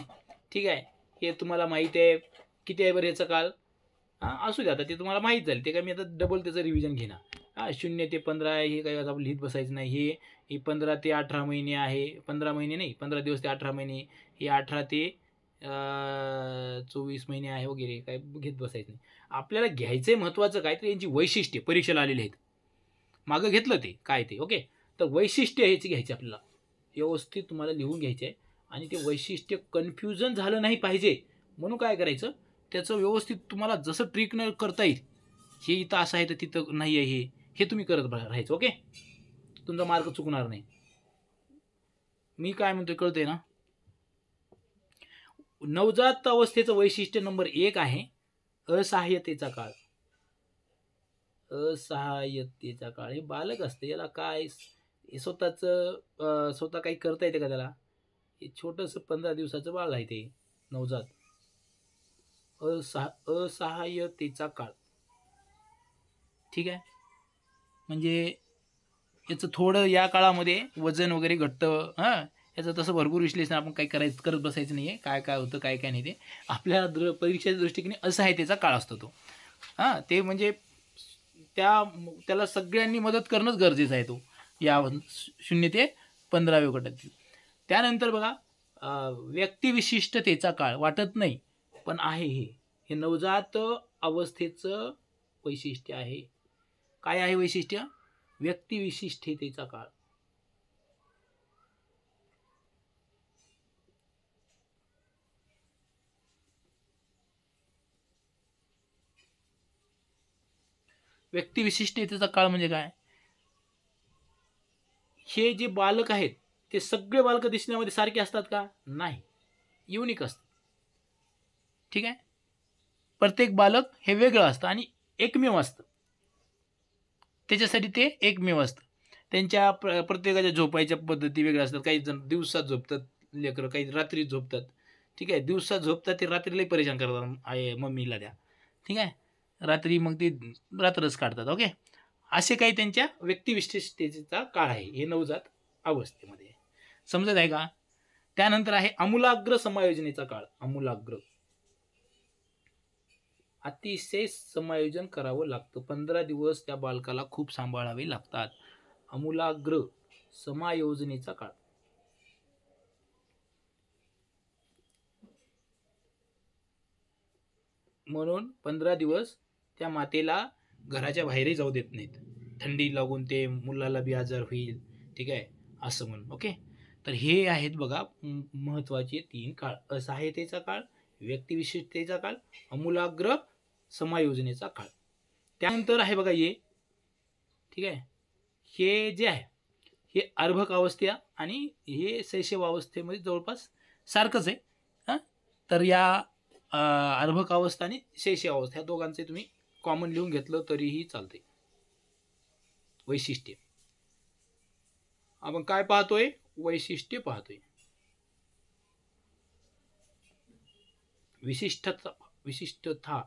ठीक आहे. हे तुम्हाला माहिती आहे. किती आहे बरं याचा काल? असू द्या, आता ते तुम्हाला माहीत झालं. ते काय मी आता डबल त्याचं रिव्हिजन घेणार. 0 ते 15 हे काही आपण लिहित बसायचं नाही. हे 15 ते 18 महिने आहे. 15 महिने नाही, 15 दिवस ते 18 महिने. हे 18 ते 24 महिने आहे वगैरे, काय घेत बसायचं नाही. आपल्याला घ्यायचं आहे महत्त्वाचं काय तर यांची वैशिष्ट्ये परीक्षेला आलेली आहेत. मागं घेतलं ते काय ते. ओके. तर वैशिष्ट्य ह्याची घ्यायची आपल्याला, व्यवस्थित तुम्हाला लिहून घ्यायचे आहे. आणि ते वैशिष्ट्य कन्फ्युजन झालं नाही पाहिजे म्हणून काय करायचं, त्याचं व्यवस्थित तुम्हाला जसं ट्रिक न करता येईल, हे इथं असं आहे तर तिथं नाही आहे, हे तुम्ही करत राहायचं. ओके. तुमचा मार्क चुकणार नाही. मी काय म्हणतोय कळतंय ना? नवजात अवस्थेचं वैशिष्ट्य नंबर 1 आहे असहाय्यतेचा काळ. असहाय्यतेचा काळ. हे बालक असतं, याला काय स्वतः काही करता येते का त्याला? हे छोटंसं 15 दिवसाचं बाळ आहे ते नवजात. असहाय्यतेचा काळ. ठीक आहे. म्हणजे याचं थोडं या काळामध्ये वजन वगैरे घटतं. याचं तसं भरपूर विश्लेषण आपण काही करत बसायचं नाही आहे. काय होतं काय नाही ते आपल्या परीक्षेच्या दृष्टीने असहाय्यतेचा काळ असतो तो. ते म्हणजे त्याला सगळ्यांनी मदत करणंच गरजेचं आहे तो या 0 ते 15व्या गटातील. त्यानंतर बघा, व्यक्तिविशिष्टतेचा काळ. वाटत नाही पण आहे. हे नवजात अवस्थेचं वैशिष्ट्य आहे. काय आहे वैशिष्ट्य? व्यक्तिविशिष्टतेचा काळ. व्यक्तिविशिष्टतेचा काळ म्हणजे काय? हे जे बालक आहेत ते सगळे बालक दिसण्यामध्ये सारखे असतात का? नाही, युनिक असतात. ठीक आहे, प्रत्येक बालक हे वेगळं असतं आणि एकमेव असतं. त्याच्यासाठी ते एकमेव असतं. त्यांच्या प्रत्येकाच्या झोपायच्या पद्धती वेगळ्या असतात. काही जण दिवसात झोपतात लेकरं, काही रात्री झोपतात. ठीक आहे, दिवसात झोपतात ते रात्रीलाही परेशान करतात आहे मम्मीला द्या. ठीक आहे, रात्री मग ते रात्रच काढतात. ओके, असे काही त्यांच्या व्यक्तिविशिष्टतेचा काळ आहे हे नवजात अवस्थेमध्ये. समजत आहे का? त्यानंतर आहे आमूलाग्र समायोजनेचा काळ. आमूलाग्र, अतिशय समायोजन करावं लागतं. 15 दिवस त्या बालकाला खूप सांभाळावे लागतात. आमूलाग्र समायोजनेचा काळ. म्हणून 15 दिवस त्या मातेला घराच्या बाहेरही जाऊ देत नाहीत. थंडी लागून ते मुलाला बी आजार होईल. ठीक आहे, असं म्हणून. ओके, तर हे आहेत बघा महत्त्वाचे 3 काळ. असहाय्यतेचा काळ, व्यक्तिविशिष्टतेचा काळ, आमूलाग्र समायोजनेचा काळ. त्यानंतर आहे बघा हे. ठीक आहे, हे जे आहे हे अर्भक अवस्था आणि हे शैशव अवस्थेमध्ये जवळपास सारखंच आहे. हां, तर या अर्भक अवस्था आणि शैशव अवस्था ह्या दोघांचे तुम्ही कॉमन लिहून घेतलं तरीही चालते. वैशिष्ट्य आपण काय पाहतोय? वैशिष्ट्य पाहतोय.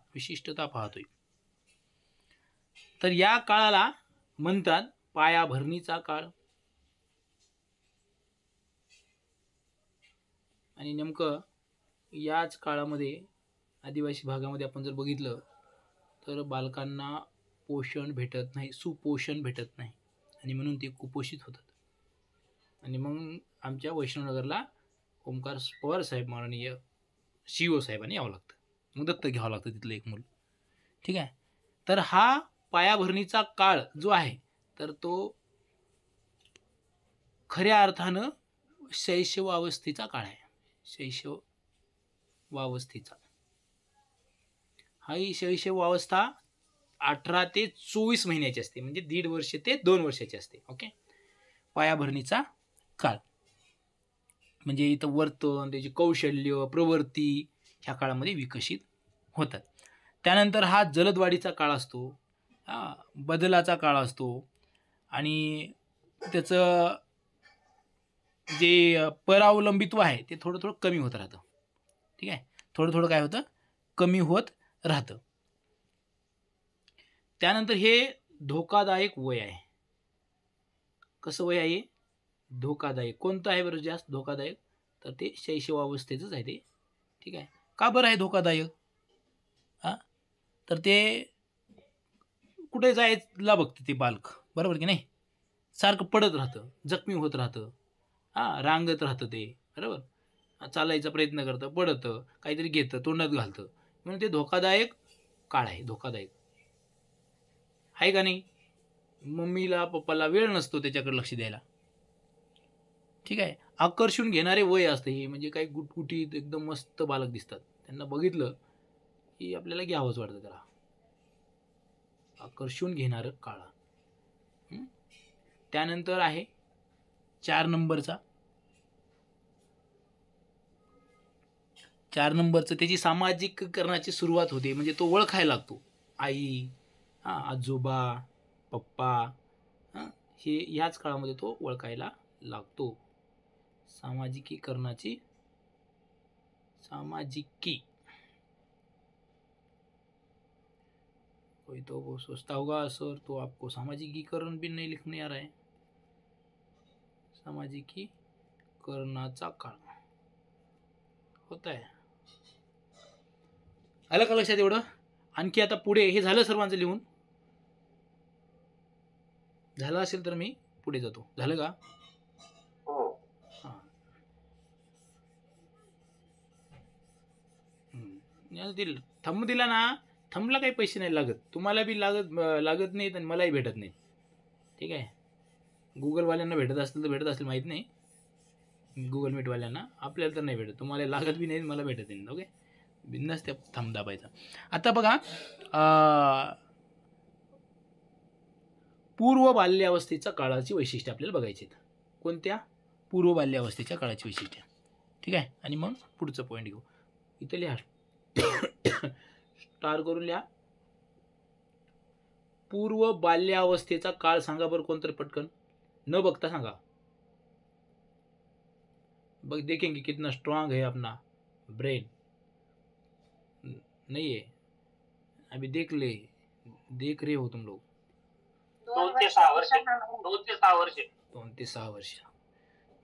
विशिष्टता पाहतोय. तर या काळाला म्हणतात पायाभरणीचा काळ. आणि नेमकं याच काळामध्ये आदिवासी भागामध्ये आपण जर बघितलं तर बालकांना पोषण भेटत नाही, सुपोषण भेटत नाही आणि म्हणून ते कुपोषित होतात. आणि मग आमच्या वैष्णवनगरला ओमकार पवार साहेब माननीय CO साहेबांनी यावं लागतं. मग दत्तक घ्यावं लागतं तिथलं एक मूल. ठीक आहे, तर हा पायाभरणीचा काळ जो आहे तर तो खऱ्या अर्थानं शैशव अवस्थेचा काळ आहे. शैशवावस्थेचा ही शैशव अवस्था 18 ते 24 महिन्याची असते, म्हणजे 1.5 वर्ष ते 2 वर्षाची असते. ओके, पायाभरणीचा काळ म्हणजे इथं वर्तन, त्याची कौशल्य, प्रवृत्ती ह्या काळामध्ये विकसित होतात. त्यानंतर हा जलदवाढीचा काळ असतो, बदलाचा काळ असतो आणि त्याचं जे परावलंबित्व आहे ते थोडं थोडं कमी होत राहतं. ठीक आहे, थोडं थोडं काय होतं? कमी होत राहतं. त्यानंतर हे धोकादायक वय आहे. कसं वय आहे? धोकादायक. कोणतं आहे बरं जास्त धोकादायक? तर ते शैशवावस्थेचंच आहे ते. ठीक आहे, का बरं आहे धोकादायक? तर ते कुठे जायला बघतं ते बालक, बरोबर की नाही? सारखं पडत राहतं, जखमी होत राहतं, रांगत राहतं ते, बरोबर? चालायचा प्रयत्न करतं, पडतं, काहीतरी घेतं, तोंडात घालतं. म्हणून ते धोकादायक काळ आहे. धोकादायक आहे का नाही? मम्मीला पप्पाला वेळ नसतो त्याच्याकडे लक्ष द्यायला. ठीक आहे, आकर्षून घेणारे वय असते हे. म्हणजे काही गुटगुटीत एकदम मस्त बालक दिसतात, त्यांना बघितलं की आपल्याला घ्यावंच वाटतं त्याला. आकर्षून घेणारं काळ. त्यानंतर आहे 4 नंबरचा. 4 नंबरचं त्याची सामाजिकीकरणाची सुरुवात होते. म्हणजे तो ओळखायला लागतो. आई, आजोबा, पप्पा, हे ह्याच काळामध्ये तो ओळखायला लागतो. सामाजिकी. कोई तो वो सोचता होगा सर तो आपको सामाजिकीकरण भी नहीं लिखने आ रहा है. सामाजिकीकरणाचा काळ होत आहे. आलं का लक्षात एवढं? आणखी आता पुढे हे झालं सर्वांचं लिहून. झालं असेल तर मी पुढे जातो. झालं का? थंब दिला ना, थंबला काही पैसे नाही लागत, तुम्हाला बी लागत नाहीत आणि मलाही भेटत नाही. ठीक आहे, गुगलवाल्यांना भेटत असतील तर भेटत असेल, माहीत नाही. गुगल मीटवाल्यांना, आपल्याला तर नाही भेटत. तुम्हाला लागत बी नाही, मला भेटत नाही. ओके, बिंदास त्या थंब दाबायचा. आता बघा पूर्व बाल्यावस्थेच्या काळाची वैशिष्ट्ये आपल्याला बघायची आहेत. कोणत्या? पूर्व बाल्यावस्थेच्या काळाची वैशिष्ट्ये. ठीक आहे. आणि मग पुढचं पॉईंट घेऊ. इथं लिहा, स्टार करून लिहा. पूर्व बाल्यावस्थेचा काळ सांगा बरं कोणतरी पटकन, न बघता सांगा. बघ देखेंगे कितना स्ट्रांग है अपना ब्रेन. नहीं है अभी, देख रहे हो तुम लोग. 2 ते 6 वर्ष. 2 ते 6 वर्ष.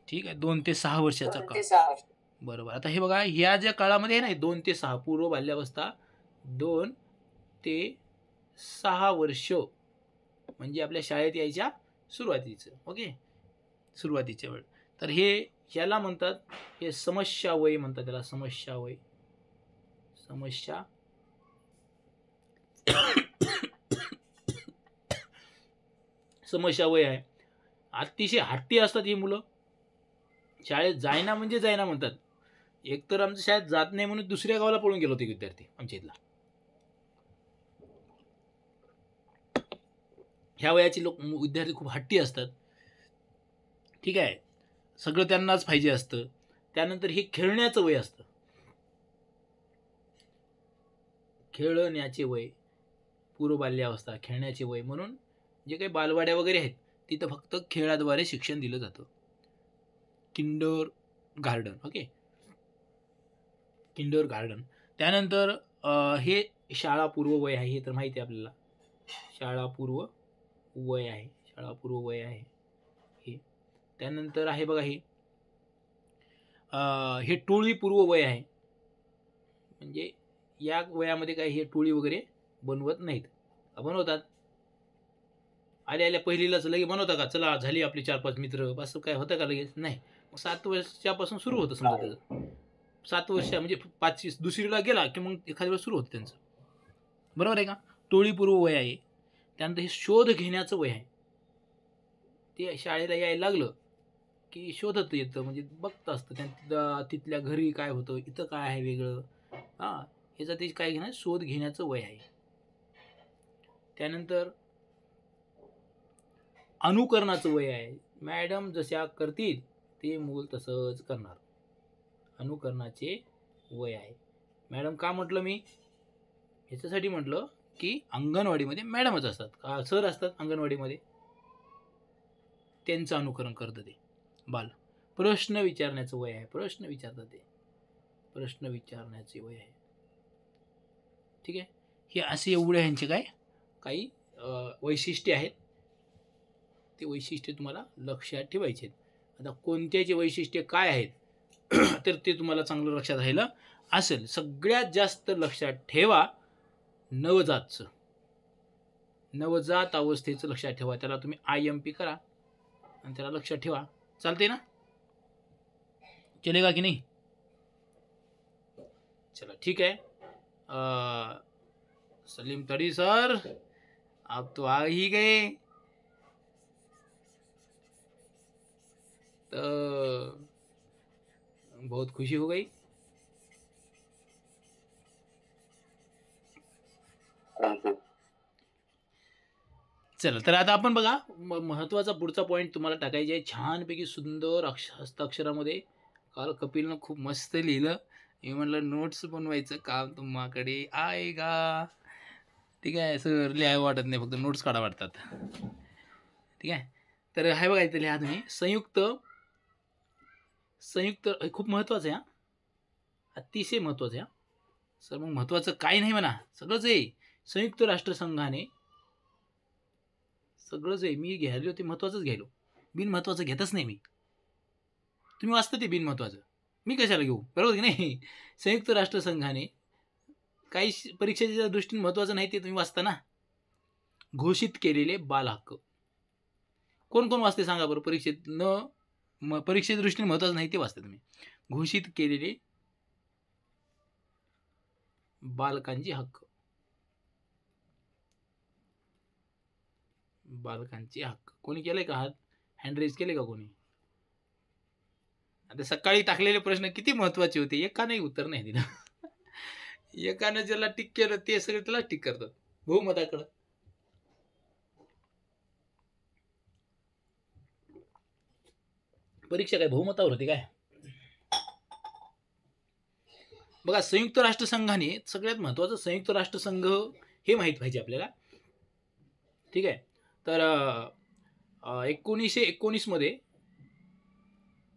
ठीक आहे. 2 ते 6 वर्षाचा काळ. 6 बरोबर. आता हे बघा, ह्या ज्या काळामध्ये आहे ना 2 ते 6 पूर्व बाल्यावस्था, 2 ते 6 वर्ष म्हणजे आपल्या शाळेत यायच्या सुरुवातीचं. ओके, सुरुवातीच्या वेळ. तर हे ह्याला म्हणतात, हे समस्या वय म्हणतात त्याला. समस्या वय. समस्या समस्या वय आहे. अतिशय हट्टी असतात ही मुलं. शाळेत जायना म्हणजे जायना म्हणतात. एकतर आमच्या शाळेत जात नाही म्हणून दुसऱ्या गावाला पळून गेलो होते विद्यार्थी आमच्या इथला. ह्या वयाचे विद्यार्थी खूप हट्टी असतात. ठीक आहे. सगळं त्यांनाच पाहिजे असतं. त्यानंतर हे खेळण्याचं वय असतं. खेळण्याचे वय, पूर्व बाल्यावस्था, खेळण्याचे वय. म्हणून जे काही बालवाड्या वगैरे आहेत तिथं फक्त खेळाद्वारे शिक्षण दिलं जातं. Kinder garden. Okay, Kinder garden. त्यानंतर हे शाळापूर्व वय आहे. हे तर माहिती आहे आपल्याला. शाळापूर्व वय आहे. शाळापूर्व वय आहे हे. त्यानंतर आहे बघा हे टोळीपूर्व वय आहे. म्हणजे या वयामध्ये काय हे टोळी वगैरे बनवत नाहीत. बनवतात आल्या पहिलीलाच लगे बनवता का, चला झाली आपली 4-5 मित्र, बस काय होतं का लगेच? नाही. 7 वर्षापासून सुरू होतं समजा त्याचं. 7 वर्ष म्हणजे 5 दुसरीला गेला की मग एखाद्या वेळेस सुरू होतं त्यांचं. बरोबर आहे का? टोळीपूर्व वय आहे. त्यानंतर हे शोध घेण्याचं वय आहे. ते शाळेला यायला लागलं की शोधत येतं, म्हणजे बघत असतं त्यांचं तिथल्या घरी काय होतं, इथं काय आहे वेगळं, ह्याचा ते काय घेणं, शोध घेण्याचं वय आहे. त्यानंतर अनुकरणाचं वय आहे. मॅडम जशा करतील ते मूल तसंच करणार. अनुकरणाचे वय आहे. मॅडम का म्हटलं मी? ह्याच्यासाठी म्हटलं की अंगणवाडीमध्ये मॅडमच असतात का सर असतात अंगणवाडीमध्ये, त्यांचं अनुकरण करतं ते बाल. प्रश्न विचारण्याचं वय आहे. प्रश्न विचारतात ते. प्रश्न विचारण्याचे वय आहे. ठीक आहे. हे असे एवढे ह्यांचे काही वैशिष्ट्ये आहेत. ते वैशिष्ट्ये तुम्हाला लक्षात ठेवायचे आहेत. आता कोणत्याचे वैशिष्ट्ये काय आहेत तर ते तुम्हाला चांगलं लक्षात राहिलं असेल. सगळ्यात जास्त लक्षात ठेवा नवजातचं. नवजात अवस्थेचं लक्षात ठेवा. त्याला तुम्ही IMP करा आणि त्याला लक्षात ठेवा. चालते ना? चलेगा की नाही? चला ठीक है. सलीम तड़ी सर आप तो आ ही गए. तो बहुत खुशी हो गई. चला तर आता आपण बघा महत्त्वाचा पुढचा पॉईंट तुम्हाला टाकायचा आहे. छानपैकी सुंदर हस्ताक्षरामध्ये. काल कपिलनं खूप मस्त लिहिलं. मी म्हटलं नोट्स बनवायचं काम तुम्हाकडे आएगा. ठीक आहे सर, लिहाय वाटत नाही, फक्त नोट्स काढा वाटतात. ठीक आहे. तर हाय बघा इथं लिहा तुम्ही. संयुक्त खूप महत्त्वाचं आहे. अतिशय महत्त्वाचं आहे. सर मग महत्त्वाचं काही नाही म्हणा, सगळंच आहे. संयुक्त राष्ट्रसंघाने सगळंच आहे. मी घ्यायलो ते महत्त्वाचंच घ्यायलो, बिन महत्त्वाचं घेतच नाही मी. तुम्ही वाचता ते बिन महत्त्वाचं, मी कशाला घेऊ? बरोबर की नाही? संयुक्त राष्ट्रसंघाने काही परीक्षेच्या दृष्टीने महत्त्वाचं नाही ते तुम्ही वाचता ना. घोषित केलेले बाल हक्क कोण कोण वाचते सांगा बरं? परीक्षेच्या दृष्टीने महत्त्वाचं नाही ते वाचता तुम्ही. घोषित केलेले बालकांचे हक्क. बालकांचे हक्क कोणी केलंय का? हात हँड रेज केले का कोणी? आता सकाळी टाकलेले प्रश्न किती महत्त्वाचे होते, एकाने उत्तर नाही दिलं. एकानं ज्याला टिक केलं ते सगळे त्याला टिक करतात बहुमताकडं. परीक्षा काय बहुमतावर होती काय? बघा, संयुक्त राष्ट्रसंघाने सगळ्यात महत्त्वाचं संयुक्त राष्ट्रसंघ हे माहीत पाहिजे आपल्याला. ठीक आहे. तर 1919 मध्ये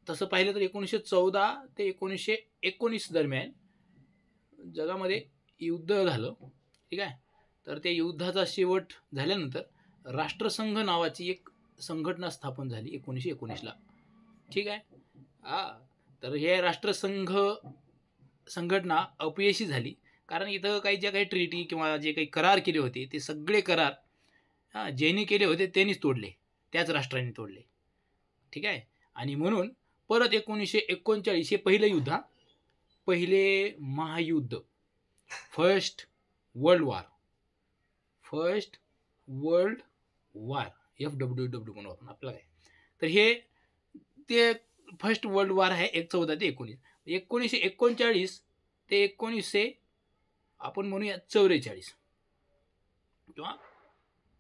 तसं पाहिलं तर 1914 ते 1919 दरम्यान जगामध्ये युद्ध झालं. ठीक आहे. तर त्या युद्धाचा शेवट झाल्यानंतर राष्ट्रसंघ नावाची एक संघटना स्थापन झाली 1919ला. ठीक आहे. तर हे राष्ट्रसंघ संघटना अपयशी झाली, कारण इथं काही ट्रीटी किंवा जे काही करार केले होते ते सगळे करार ज्यांनी केले होते त्यांनीच तोडले, त्याच राष्ट्रांनी तोडले. ठीक आहे. आणि म्हणून परत 1939 हे पहिले महायुद्ध, फर्स्ट वर्ल्ड वॉर FWW म्हणू आपण आपलं काय. तर हे ते फर्स्ट वर्ल्ड वॉर आहे 14 ते 19. 1939 ते 1900 आपण म्हणूया 44 किंवा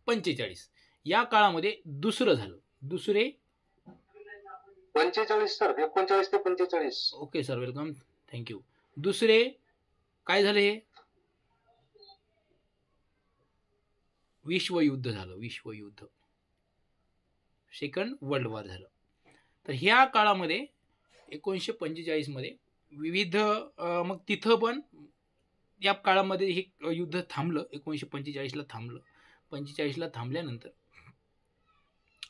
45 या काळामध्ये दुसरं झालं. 45 सर, 39 ते 45. Okay sir, welcome, thank you. दुसरे काय झालं? हे विश्वयुद्ध झालं, विश्वयुद्ध, सेकंड वर्ल्ड वॉर झालं. तर ह्या काळामध्ये 1945 मध्ये विविध मग तिथं पण या काळामध्ये हे युद्ध थांबलं. 1945ला थांबलं. 45ला थांबल्यानंतर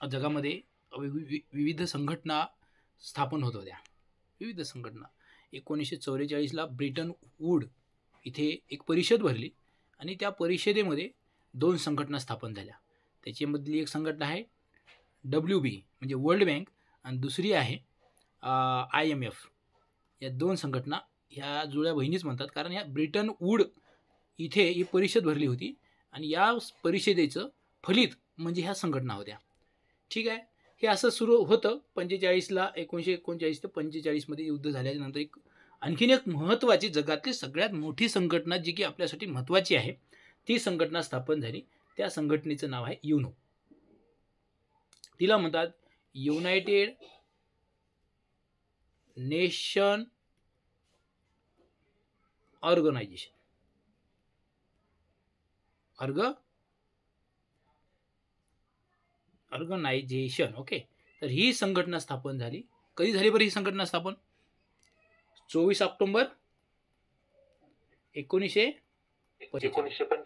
जगामध्ये विविध संघटना स्थापन होत होत्या. विविध संघटना 1944ला ब्रिटन वूड इथे एक परिषद भरली आणि त्या परिषदेमध्ये 2 संघटना स्थापन झाल्या. त्याच्यामधली एक संघटना आहे WB म्हणजे वर्ल्ड बँक आणि दुसरी आहे IMF. या 2 संघटना ह्या जुळ्या बहिणीच म्हणतात, कारण ह्या ब्रिटन वूड इथे ही परिषद भरली होती आणि या परिषदेचं फलित म्हणजे ह्या संघटना होत्या. ठीक आहे. हे असं सुरू होतं 45ला. 1939 ते 45मध्ये युद्ध झाल्यानंतर आणखीन एक महत्त्वाची, जगातली सगळ्यात मोठी संघटना जी की आपल्यासाठी महत्त्वाची आहे, ती संघटना स्थापन झाली. त्या संघटनेचं नाव आहे युनो. तिला म्हणतात United Nation Organisation. Organisation. Okay. तर ही संघटना स्थापन झाली. कधी झाली बरं ही संघटना स्थापन? 24 ऑक्टोबर 1945.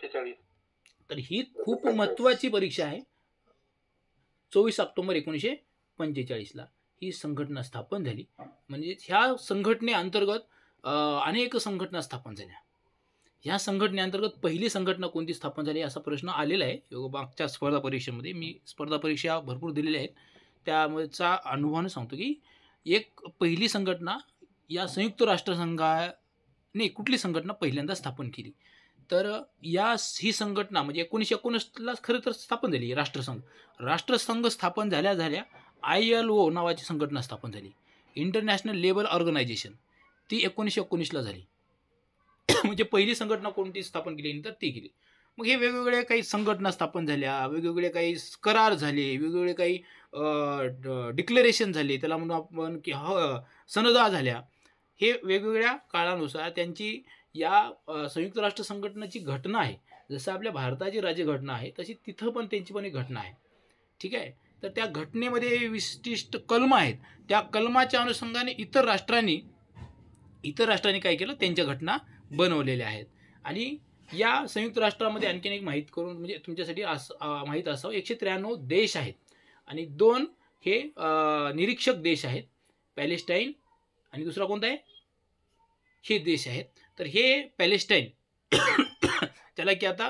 तर ही खूप महत्त्वाची परीक्षा आहे. 24 ऑक्टोबर 1945ला ही संघटना स्थापन झाली. म्हणजे ह्या संघटनेअंतर्गत अनेक संघटना स्थापन झाल्या. ह्या संघटनेअंतर्गत पहिली संघटना कोणती स्थापन झाली असा प्रश्न आलेला आहे मागच्या स्पर्धा परीक्षेमध्ये. मी स्पर्धा परीक्षा भरपूर दिलेल्या आहेत, त्यामुळेचा अनुभवानं सांगतो की एक पहिली संघटना या संयुक्त राष्ट्रसंघाने कुठली संघटना पहिल्यांदा स्थापन केली. तर ही संघटना म्हणजे 1919ला खरं तर स्थापन झाली राष्ट्रसंघ. राष्ट्रसंघ स्थापन झाल्या ILO नावाची संघटना स्थापन झाली, इंटरनॅशनल लेबर ऑर्गनायझेशन. ती 1919ला झाली. म्हणजे पहिली संघटना कोणती स्थापन केली तर ती केली. मग हे वेगवेगळे काही संघटना स्थापन झाल्या, वेगवेगळे काही करार झाले, वेगवेगळे काही डिक्लेरेशन झाले, त्याला म्हणून आपण की सनदा झाल्या. हे वेगवेगळ्या काळानुसार त्यांची या संयुक्त राष्ट्र संघटनेची घटना आहे. जसं आपल्या भारताची राज्यघटना आहे तशी तिथं पण त्यांची पण एक घटना आहे. ठीक आहे. तर त्या घटनेमध्ये विशिष्ट कलम आहेत. त्या कलमाच्या अनुषंगाने इतर राष्ट्रांनी काय केलं, त्यांच्या घटना बनवलेल्या आहेत. आणि या संयुक्त राष्ट्रामध्ये आणखीन एक माहीत करून म्हणजे तुमच्यासाठी माहीत असावं, 193 देश आहेत आणि 2 हे निरीक्षक देश आहेत, पॅलेस्टाईन आणि दुसरा कोणता आहे, हे देश आहेत. तर हे पॅलेस्टाईन त्याला की आता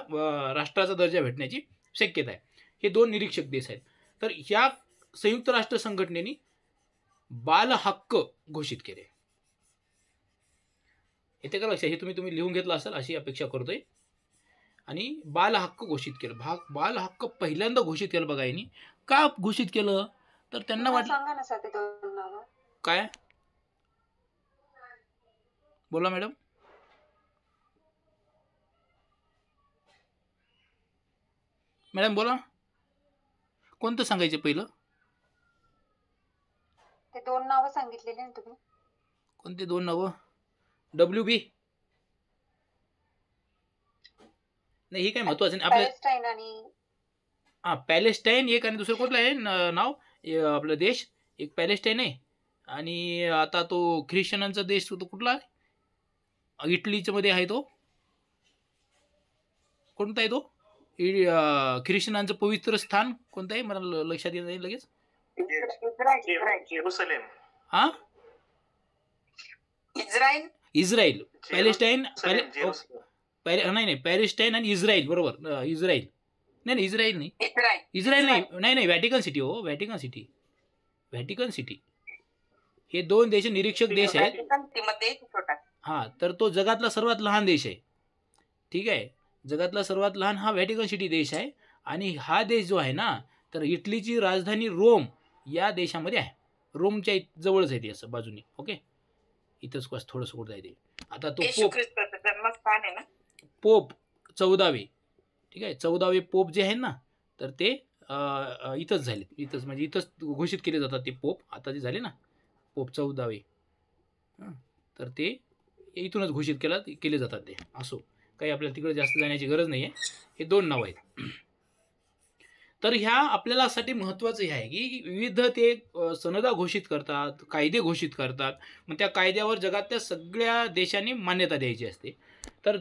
राष्ट्राचा दर्जा भेटण्याची शक्यता आहे. हे 2 निरीक्षक देश आहेत. तर ह्या संयुक्त राष्ट्र संघटनेने बाल हक्क घोषित केले. येते का लक्षात? हे तुम्ही लिहून घेतलं असेल अशी अपेक्षा करतोय. आणि बाल हक्क घोषित केलं. बाल हक्क पहिल्यांदा घोषित केलं बघा यांनी. का घोषित केलं तर त्यांना वाटलं काय, बोला मॅडम. मॅडम बोला, कोणतं सांगायचं पहिलं? ते 2 नावं सांगितलेली ना तुम्ही. कोणते 2 नावं? WB नाही, हे काय महत्वाचं नाही आपल्या. पॅलेस्टाईन आणि हां, पॅलेस्टाईन एक आणि दुसरं कुठलं आहे नाव? आपलं देश एक पॅलेस्टाईन आहे आणि आता तो ख्रिश्चनांचा देश तो कुठला आहे? इटलीच्या मध्ये आहे तो. कोणता आहे तो? ख्रिश्चनांचं पवित्र स्थान कोणतं आहे? मला लक्षात येत नाही लगेच. जेरुसलेम. हां, इस्रायल. इस्रायल. Palestine Jerusalem. नाही पॅलेस्टाईन आणि इस्रायल बरोबर. इस्रायल नाही इस्रायल नाही. इस्रायल नाही व्हॅटिकन सिटी. हो, व्हॅटिकन सिटी हे 2 देश निरीक्षक देश आहेत. हां, तर तो जगातला सर्वात लहान देश आहे. ठीक आहे, जगातला सर्वात लहान हा व्हॅटिकन सिटी देश आहे. आणि हा देश जो आहे ना, तर इटलीची राजधानी रोम या देशामध्ये आहे. रोमच्या जवळच आहे ते असं बाजूने. ओके, इथंच थोडंसं कुठं आहे ते. आता तो जन्मस्थान आहे ना. पोप 14वे, ठीक आहे, 14वे पोप जे आहेत ना, तर ते इथंच झाले. इथंच म्हणजे इथंच घोषित केले जातात ते पोप. आता जे झाले ना पोप 14वे, तर ते इथूनच घोषित केले जातात ते. असो, काही आपल्याला तिकडे जास्त जाण्याची गरज नाही आहे. हे 2 नाव आहेत. तर ह्या आपल्यालासाठी महत्त्वाचं हे आहे की विविध ते सनदा घोषित करतात, कायदे घोषित करतात. मग त्या कायद्यावर जगातल्या सगळ्या देशांनी मान्यता द्यायची असते. तर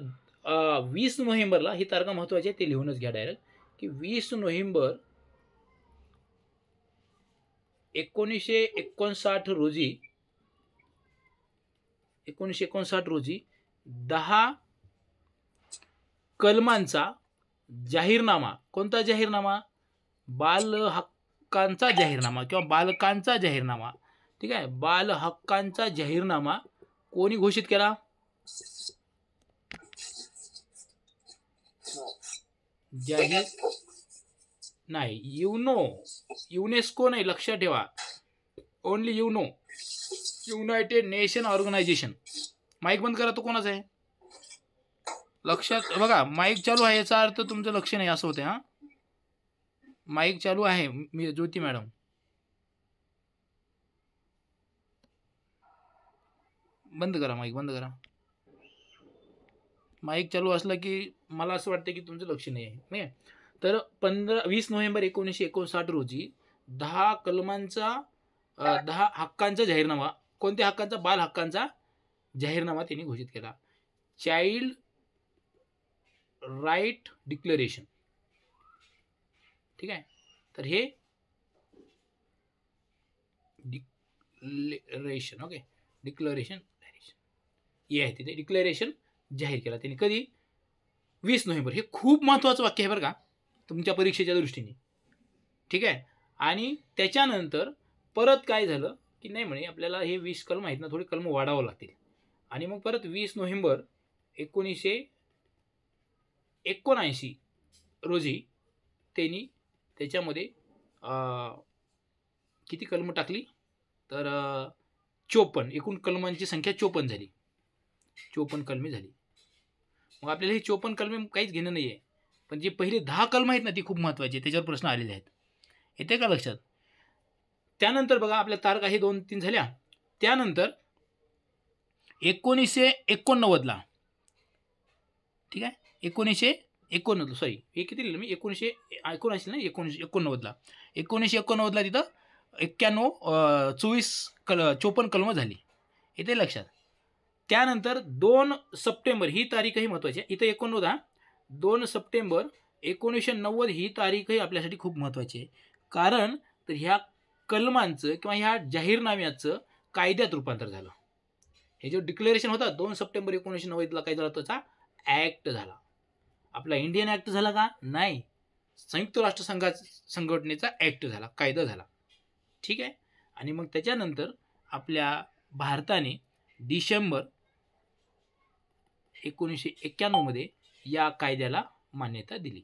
20 नोव्हेंबरला ही तारखा महत्त्वाची आहे, ते लिहूनच घ्या डायरेक्ट की 20 नोव्हेंबर 1959 रोजी 10 कलमांचा जाहीरनामा. कोणता जाहीरनामा? बाल हक्कांचा जाहीरनामा किंवा बालकांचा जाहीरनामा. ठीक आहे, बाल हक्कांचा जाहीरनामा कोणी घोषित केला? जाहीर नाही, युनेस्को नाही, लक्षात ठेवा. Only United Nation Organisation. Mic बंद करा. तो कोणाचा आहे? लक्षात बघा, माईक चालू आहे याचा अर्थ तुमचं लक्ष नाही असं होतं. हां, माईक चालू आहे. मी ज्योती मॅडम बंद करा, माईक बंद करा. माईक चालू असलं की मला असं वाटतं की तुमचं लक्ष नाही आहे. नाही, तर 20 नोव्हेंबर 1959 रोजी 10 कलमांचा 10 हक्कांचा जाहीरनामा. कोणत्या हक्कांचा? बाल हक्कांचा जाहीरनामा त्यांनी घोषित केला. Child right declaration. ठीक आहे, तर हे डिक्लेरेशन. ओके, डिक्लेरेशन हे आहे तिथे. डिक्लेरेशन जाहीर केला त्यांनी कधी? 20 नोव्हेंबर. हे खूप महत्त्वाचं वाक्य आहे बरं का तुमच्या परीक्षेच्या दृष्टीने. ठीक आहे, आणि त्याच्यानंतर परत काय झालं की नाही म्हणे आपल्याला हे 20 कलम आहेत ना, थोडे कलम वाढावं लागतील. आणि मग परत 20 नोव्हेंबर 1979 रोजी त्यांनी त्याच्यामध्ये किती कलम टाकली? तर 54. एकूण कलमांची संख्या 54 झाली. 54 कलमे झाली. मग आपल्याला ही 54 कलमे काहीच घेणं नाही आहे, पण जे पहिले 10 कलम आहेत ना ती खूप महत्त्वाची आहे. त्याच्यावर प्रश्न आलेले आहेत. येते का लक्षात? त्यानंतर बघा आपल्या तारखा हे 2-3 झाल्या. त्यानंतर 1989ला, ठीक आहे, 1989 सॉरी हे किती लिहिलं मी? 1979 नाही, 1989ला 1989ला तिथं 54 कलमं झाली. येते लक्षात? त्यानंतर 2 सप्टेंबर ही तारीखही महत्त्वाची आहे. इथं 89 2 सप्टेंबर 1990 ही तारीखही आपल्यासाठी खूप महत्त्वाची आहे. कारण तर ह्या कलमांचं किंवा ह्या जाहीरनाम्याचं कायद्यात रूपांतर झालं. हे जो डिक्लेरेशन होता 2 सप्टेंबर 1990ला काय झाला? त्याचा ॲक्ट झाला. आपला इंडियन ॲक्ट झाला का? नाही, संयुक्त राष्ट्र संघटनेचा ॲक्ट झाला, कायदा झाला. ठीक आहे, आणि मग त्याच्यानंतर आपल्या भारताने डिसेंबर 1991 मध्ये या कायद्याला मान्यता दिली.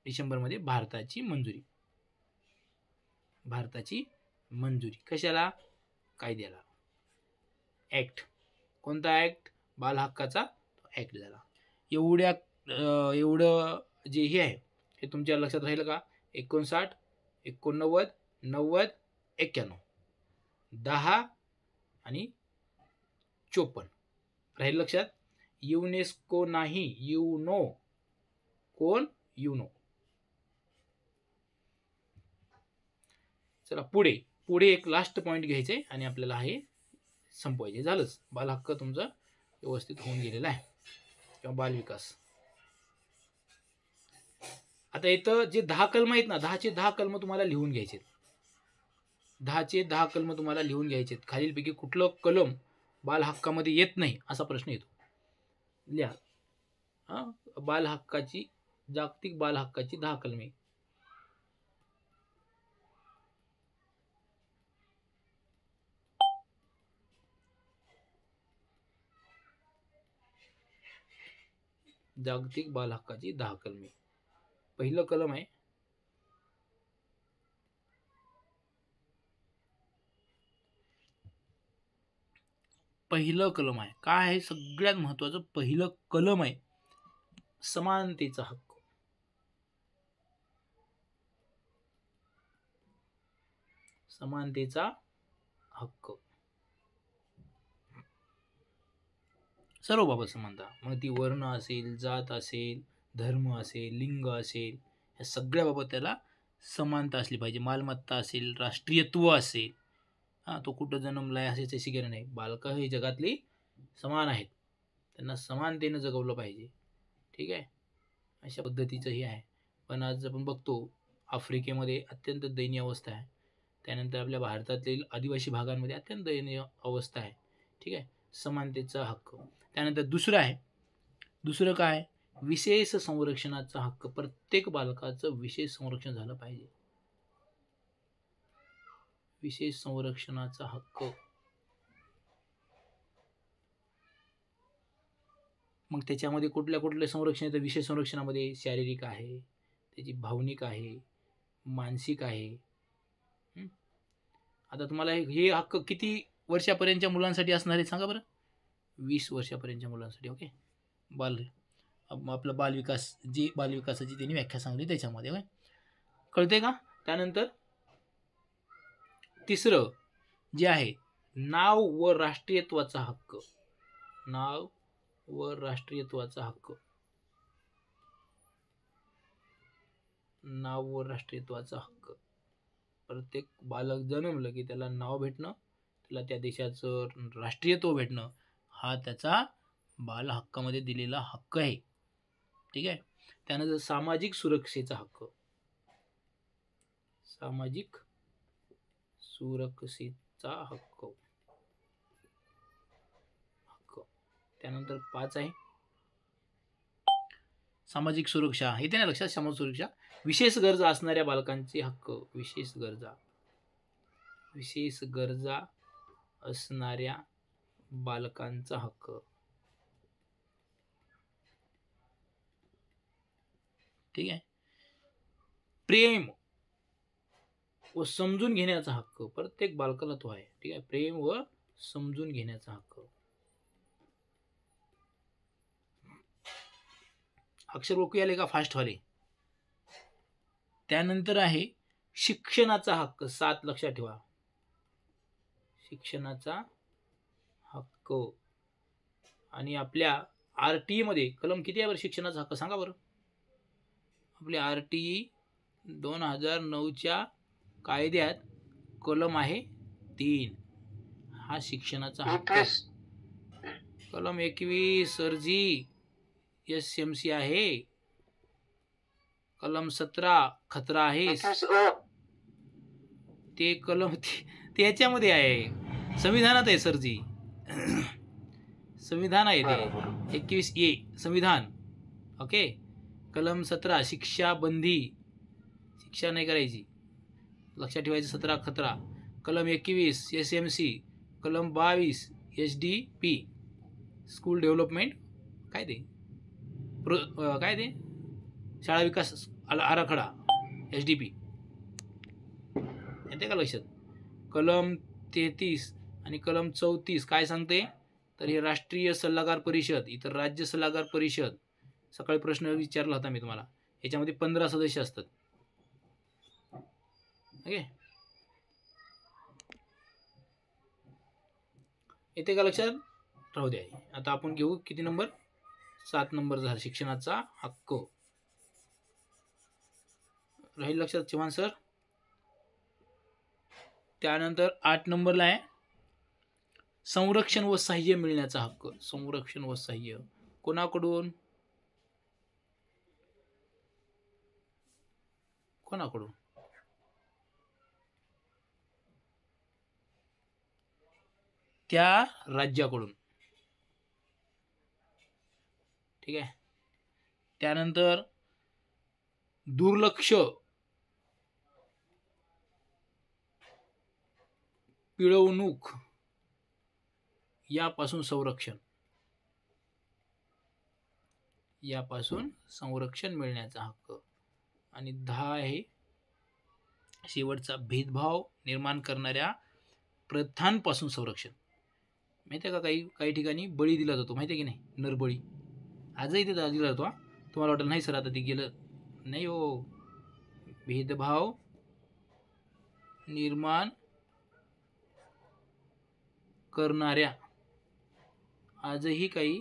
डिसेंबरमध्ये भारताची मंजुरी कशाला? कायद्याला. ॲक्ट. कोणता ॲक्ट? बाल हक्काचा ॲक्ट झाला. एवढं जे हे आहे हे तुमच्या लक्षात राहिलं का? 59, 89, 90, 91. 10 आणि 54 राहील लक्षात. युनेस्को नाही, युनो. कोण? युनो. चला पुढे पुढे एक लास्ट पॉइंट घ्यायचे आणि आपल्याला हे संपवायचे. झालंच, बाल हक्क तुमचा व्यवस्थित होऊन गेलेला आहे किंवा बाल विकास. आता इथं जे 10 कलम आहेत ना, 10चे 10 कलम तुम्हाला लिहून घ्यायचे. 10चे 10 कलम तुम्हाला लिहून घ्यायचे. खालीलपैकी कुठलं कलम बाल हक्कामध्ये येत नाही असा प्रश्न येतो. लिहा. बाल हक्काची, जागतिक बाल हक्काची 10 कलमे. जागतिक बाल हक्काची 10 कलमे. पहिलं कलम आहे काय आहे? सगळ्यात महत्वाचं पहिलं कलम आहे समानतेचा हक्क. समानतेचा हक्क. सर्व बाबत समानता, मग ती वर्ण असेल, जात असेल, धर्म असेल, लिंग असेल, या सगळ्या बाबत त्याला समानता असली पाहिजे. मालमत्ता असेल, राष्ट्रीयत्व असेल, तो कुठं जन्मलाय असेच अशी गरज नाही. बालकं हे जगातली समान आहेत, त्यांना समानतेनं जगवलं पाहिजे. ठीक आहे, अशा पद्धतीचं हे आहे. पण आज आपण बघतो आफ्रिकेमध्ये अत्यंत दयनीय अवस्था आहे. त्यानंतर आपल्या भारतातील आदिवासी भागांमध्ये अत्यंत दयनीय अवस्था आहे. ठीक आहे, समानतेचा हक्क. त्यानंतर दुसरं काय? विशेष संरक्षणाचा हक्क. प्रत्येक बालकाचं विशेष संरक्षण झालं पाहिजे. विशेष संरक्षणाचा हक्क. मग त्याच्यामध्ये कुठल्या संरक्षण येतं? विशेष संरक्षणामध्ये शारीरिक आहे, त्याची भावनिक आहे, मानसिक आहे. आता तुम्हाला हे हक्क किती वर्षापर्यंतच्या मुलांसाठी असणार आहे सांगा बरं? 20 वर्षापर्यंतच्या मुलांसाठी. ओके, आपलं बालविकासाची त्यांनी व्याख्या सांगली त्याच्यामध्ये. ओके, कळते का? त्यानंतर तिसरं जे आहे नाव व राष्ट्रीयत्वाचा हक्क. नाव व राष्ट्रीयत्वाचा हक्क. नाव व राष्ट्रीयत्वाचा हक्क. प्रत्येक बालक जन्मलं की त्याला नाव भेटणं, त्याला त्या देशाचं राष्ट्रीयत्व भेटणं, हा त्याचा बाल हक्कामध्ये दिलेला हक्क आहे. ठीक आहे. त्यानंतर सामाजिक सुरक्षेचा हक्क. सामाजिक सुरक्षेचा हक्क. त्यानंतर 5 आहे सामाजिक सुरक्षा. येते ना लक्षात? सामाजिक सुरक्षा. विशेष गरजा असणाऱ्या बालकांचे हक्क. विशेष गरजा असणाऱ्या बालकांचा हक्क. ठीक आहे. प्रेम व समजून घेण्याचा हक्क. प्रत्येक बालकाला तो आहे. ठीक आहे, प्रेम व समजून घेण्याचा हक्क. अक्षर ओळखू आले का? फास्ट वाले. त्यानंतर आहे शिक्षणाचा हक्क. 7 लक्षात ठेवा. शिक्षणाचा हक्क. आणि आपल्या RTE मध्ये कलम किती आहे बरं शिक्षणाचा हक्क सांगा बरं? आपल्या RTE 2009च्या कायद्यात कलम आहे 3. हा शिक्षणाचा हक्क. कलम 21 सरजी SMC आहे. कलम 17 खतरा आहे. ते कलम त्याच्यामध्ये आहे, संविधानात आहे सरजी. संविधान आहे ते 21A संविधान. ओके. कलम 17 शिक्षा बंदी. शिक्षा नाही करायची, लक्षात ठेवायचं. 17 खतरा. कलम 21 SMC. कलम 22 SDP स्कूल डेव्हलपमेंट. काय ते शाळा विकास आराखडा SDP. येते का लक्षात? कलम 33 आणि कलम 34 काय सांगते? तर हे राष्ट्रीय सल्लागार परिषद, इतर राज्य सल्लागार परिषद. सकाळी प्रश्न विचारला होता मी तुम्हाला. याच्यामध्ये 15 सदस्य असतात. ओके. येते का लक्षात? राहू द्या. आता आपण घेऊ किती नंबर? 7 नंबर झाला शिक्षणाचा हक्क. राहील लक्षात चव्हाण सर? त्यानंतर 8 नंबरला आहे संरक्षण व सहाय्य मिळण्याचा हक्क. संरक्षण व सहाय्य कोणाकडून? कोणाकडून? त्या राज्याकडून. ठीक आहे. त्यानंतर दुर्लक्ष, पिळवणूक यापासून संरक्षण. यापासून संरक्षण मिळण्याचा हक्क. आणि 10 आहे शेवटचा भेदभाव निर्माण करणाऱ्या प्रथांपासून संरक्षण. माहिती आहे का? काही ठिकाणी बळी दिला जातो, माहिती आहे की नाही? नरबळी आजही ते दिला जातो. तुम्हाला वाटलं नाही सर आता ते गेलं? नाही हो. भेदभाव निर्माण करणाऱ्या आजही काही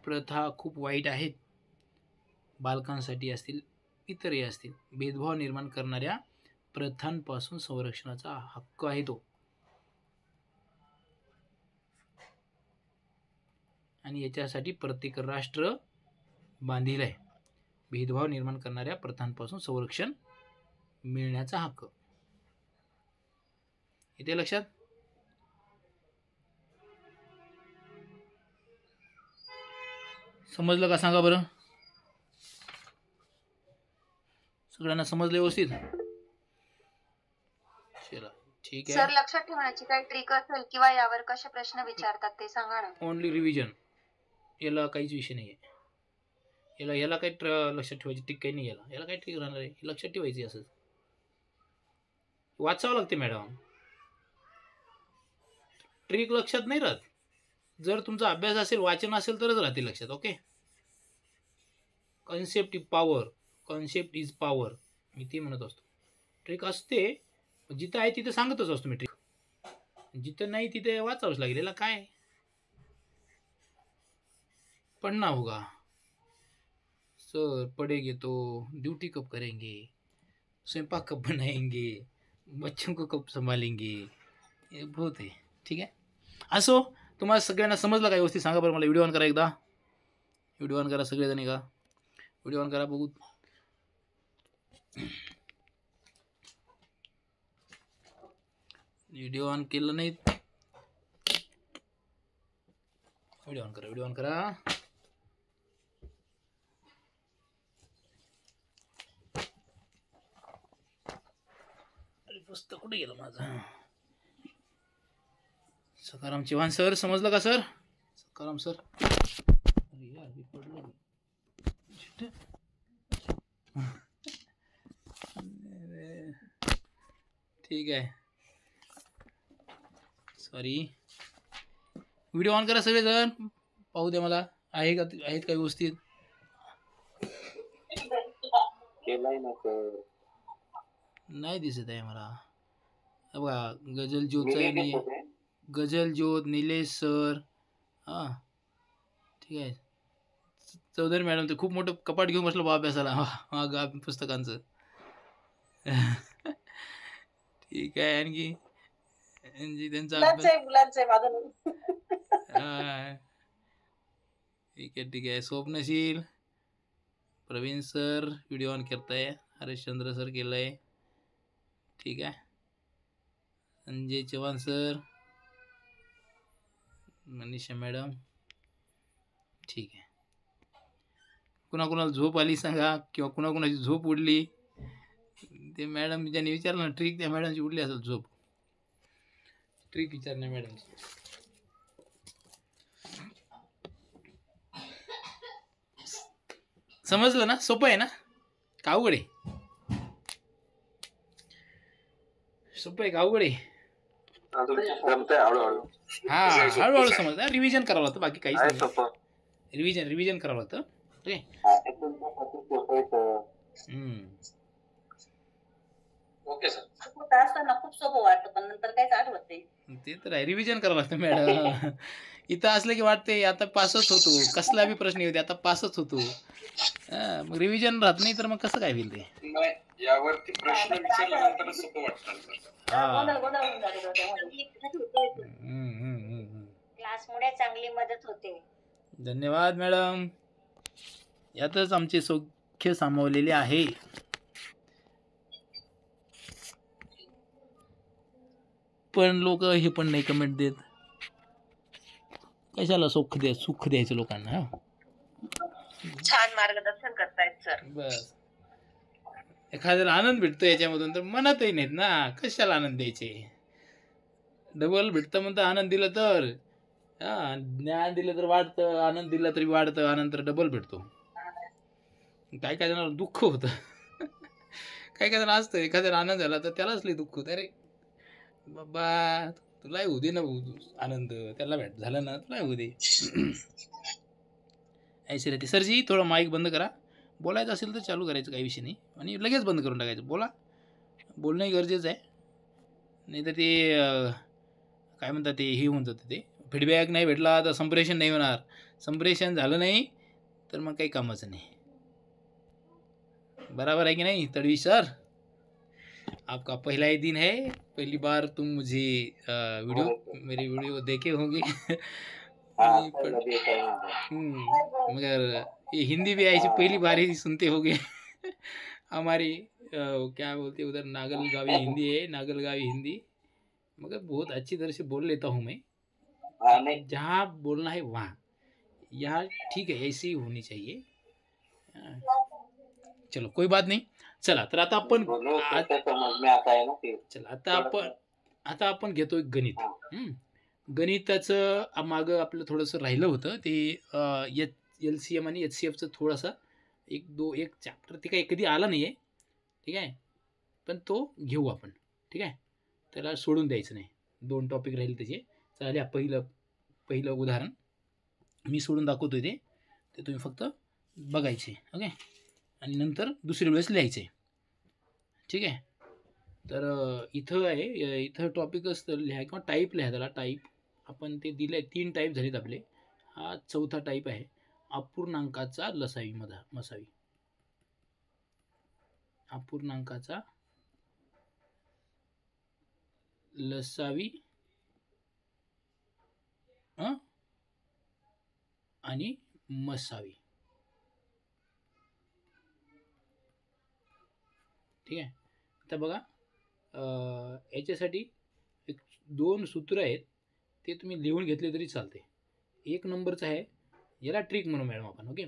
प्रथा खूप वाईट आहेत. बालकांसाठी असतील, इतरही असतील. भेदभाव निर्माण करणाऱ्या प्रथांपासून संरक्षणाचा हक्क आहे तो. आणि याच्यासाठी प्रत्येक राष्ट्र बांधील आहे. भेदभाव निर्माण करणाऱ्या प्रथांपासून संरक्षण मिळण्याचा हक्क. येते लक्षात? समजलं का सांगा बरं? सगळ्यांना समजलं व्यवस्थित? चला ठीक आहे. सर लक्षात ठेवण्याची काही ट्रिक असेल किंवा यावर कसे प्रश्न विचारतात ते सांगा ना. Only revision. याला काहीच विषय नाही आहे. याला काही लक्षात ठेवायची ट्रिक काही नाही. याला काही ट्रिक राहणार आहे? लक्षात ठेवायची. असंच वाचावं लागते मॅडम. ट्रिक लक्षात नाही राहत. जर तुमचा अभ्यास असेल, वाचन असेल तरच राहते लक्षात. Okay. Concept is power. Concept is power. मी ते म्हणत असतो. ट्रिक असते जिथं आहे तिथं सांगतच असतो मी ट्रिक. जिथं नाही तिथे वाचावंच लागेल. याला काय पढ़ना होगा. सर पढ़ेंगे तो ड्यूटी कब करेंगे, स्वयंपाक कब बनाएंगे, बच्चों को कब संभालेंगे, हे बहुत आहे. ठीक आहे. असो, तुम्हाला सगळ्यांना समजलं काय व्यवस्थित सांगा बरं मला. व्हिडिओ ऑन करा एकदा. व्हिडिओ ऑन करा सगळेजण. का व्हिडिओ ऑन करा बघू. व्हिडिओ ऑन केलं नाही. व्हिडिओ ऑन करा. व्हिडिओ ऑन करा. अरे पुस्तक कुठे गेलं माझं? सकाराम चव्हाण सर, समजलं का सर? सकाराम सर. अरे यार मी पडलो. ठीक आहे. सॉरी. व्हिडिओ ऑन करा सगळेजण. पाहू द्या मला. आहेत का व्यवस्थित? नाही दिसत आहे मला. बघा गजल ज्योत, गजल ज्योत, निलेश सर. हां ठीक आहे. चौधरी मॅडम ते खूप मोठं कपाट घेऊन बसलं बा अभ्यासाला पुस्तकांचं. ठीक आहे. आणखी त्यांचा ठीक आहे. स्वप्नशील, प्रवीण सर व्हिडिओ ऑन करताय. हरिश्चंद्र सर केलंय. ठीक आहे. Sanjay Chavan sir, Manisha madam. ठीक आहे. कुणाकुणाला झोप आली सांगा, किंवा कुणाकुणाची झोप उडली ते मॅडम ज्यांनी विचारलं ना ट्रिक, त्या मॅडमची उडली असेल झोप. ट्रिक विचारण्या मॅडमची. समजलं ना? सोपं आहे ना? का अवघड आहे? सोपं आहे का अवघड आहे? हा हळूहळू समजलं. रिव्हिजन करावं लागतं, बाकी काहीच नाही. रिव्हिजन करावं लागतं. Okay sir. छोटा असताना खूप सोपं वाटतं पण नंतर काहीच आठवत नाही. ते तर आहे, रिव्हिजन करावं लागतं मॅडम. इथं असलं की वाटते आता पासच होतो, कसला बी प्रश्न येऊ दे आता पासच होतो. मग रिव्हिजन राहत नाही तर मग कसं काय होईल ते? नाही यावरती प्रश्न विचारल्यानंतर सोपं वाटतं सर. हा. गोंधळ गोंधळ होऊन जातो डोक्यामध्ये. क्लासमुळे चांगली मदत होते. धन्यवाद मॅडम, यातच आमचे सौख्य सामावलेले आहे. पण लोक हे पण नाही कमेंट देत, कशाला सुख द्यायचं लोकांना. हा छान मार्गदर्शन करतायत सर. बस, एखाद्याला आनंद भेटतो याच्यामधून तर मनातही नाहीत ना, कशाला आनंद द्यायचे. डबल भेटतं म्हणतं आनंद दिलं तर. हा, ज्ञान दिलं तर वाढतं, आनंद दिला तरी वाढतं, आनंद तर डबल भेटतो. काय काय जणांना दुःख होतं. काय काय जण असतं एखाद्याला आनंद झाला तर त्यालाच लई दुःख होतं. अरे बाबा तुला होऊ दे ना आनंद, त्याला भेट झाला ना तुला होऊ दे. ऐसे राहते. सरजी थोडं माईक बंद करा, बोलायचं असेल तर चालू करायचं, काही विषय नाही, आणि लगेच बंद करून टाकायचं. बोलणंही गरजेचं आहे, नाही तर ते काय म्हणतात ते हे होऊन जातं, ते फीडबॅक नाही भेटला तर संप्रेषण नाही होणार. संप्रेषण झालं नाही तर मग काही कामाचं नाही. बराबर है कि नहीं तड़वी सर? आपका पहला ही दिन है, पहली बार तुम मुझे मेरी वीडियो देखे होंगे. मगर ये हिंदी भी ऐसी पहली बार ही सुनते होंगे. हमारी क्या बोलते उधर नागलगावी हिंदी है, नागलगावी हिंदी, मगर बहुत अच्छी तरह से बोल लेता हूँ मैं. जहाँ बोलना है वहाँ, यहाँ ठीक है, ऐसी ही होनी चाहिए. चलो कोई बात नाही. चला तर आता आपण आता आपण घेतोय गणित. गणिताचं मागं आपलं थोडंसं राहिलं होतं ते LCM आणि HCFचं थोडासा एक चॅप्टर, ते काही कधी आला नाही आहे, ठीक आहे, पण तो घेऊ आपण, ठीक आहे, त्याला सोडून द्यायचं नाही. 2 टॉपिक राहिले त्याचे. चालेल, पहिलं उदाहरण मी सोडून दाखवतोय, ते तुम्ही फक्त बघायचे, ओके, आणि नंतर दुसरी वेळेस लिहायचे, ठीक आहे. तर इथं आहे, इथं टॉपिकच लिहा किंवा टाईप लिहा, त्याला टाईप आपण ते दिले. 3 टाईप झालेत आपले, हा 4था टाईप आहे. अपूर्णांकाचा लसावी मसावी. अपूर्णांकाचा लसावी आणि मसावी, ठीक आहे. आता बघा, याच्यासाठी 2 सूत्र आहेत, ते तुम्ही लिहून घेतले तरी चालते. 1 नंबरचं आहे, याला ट्रिक म्हणू मॅडम आपण, ओके.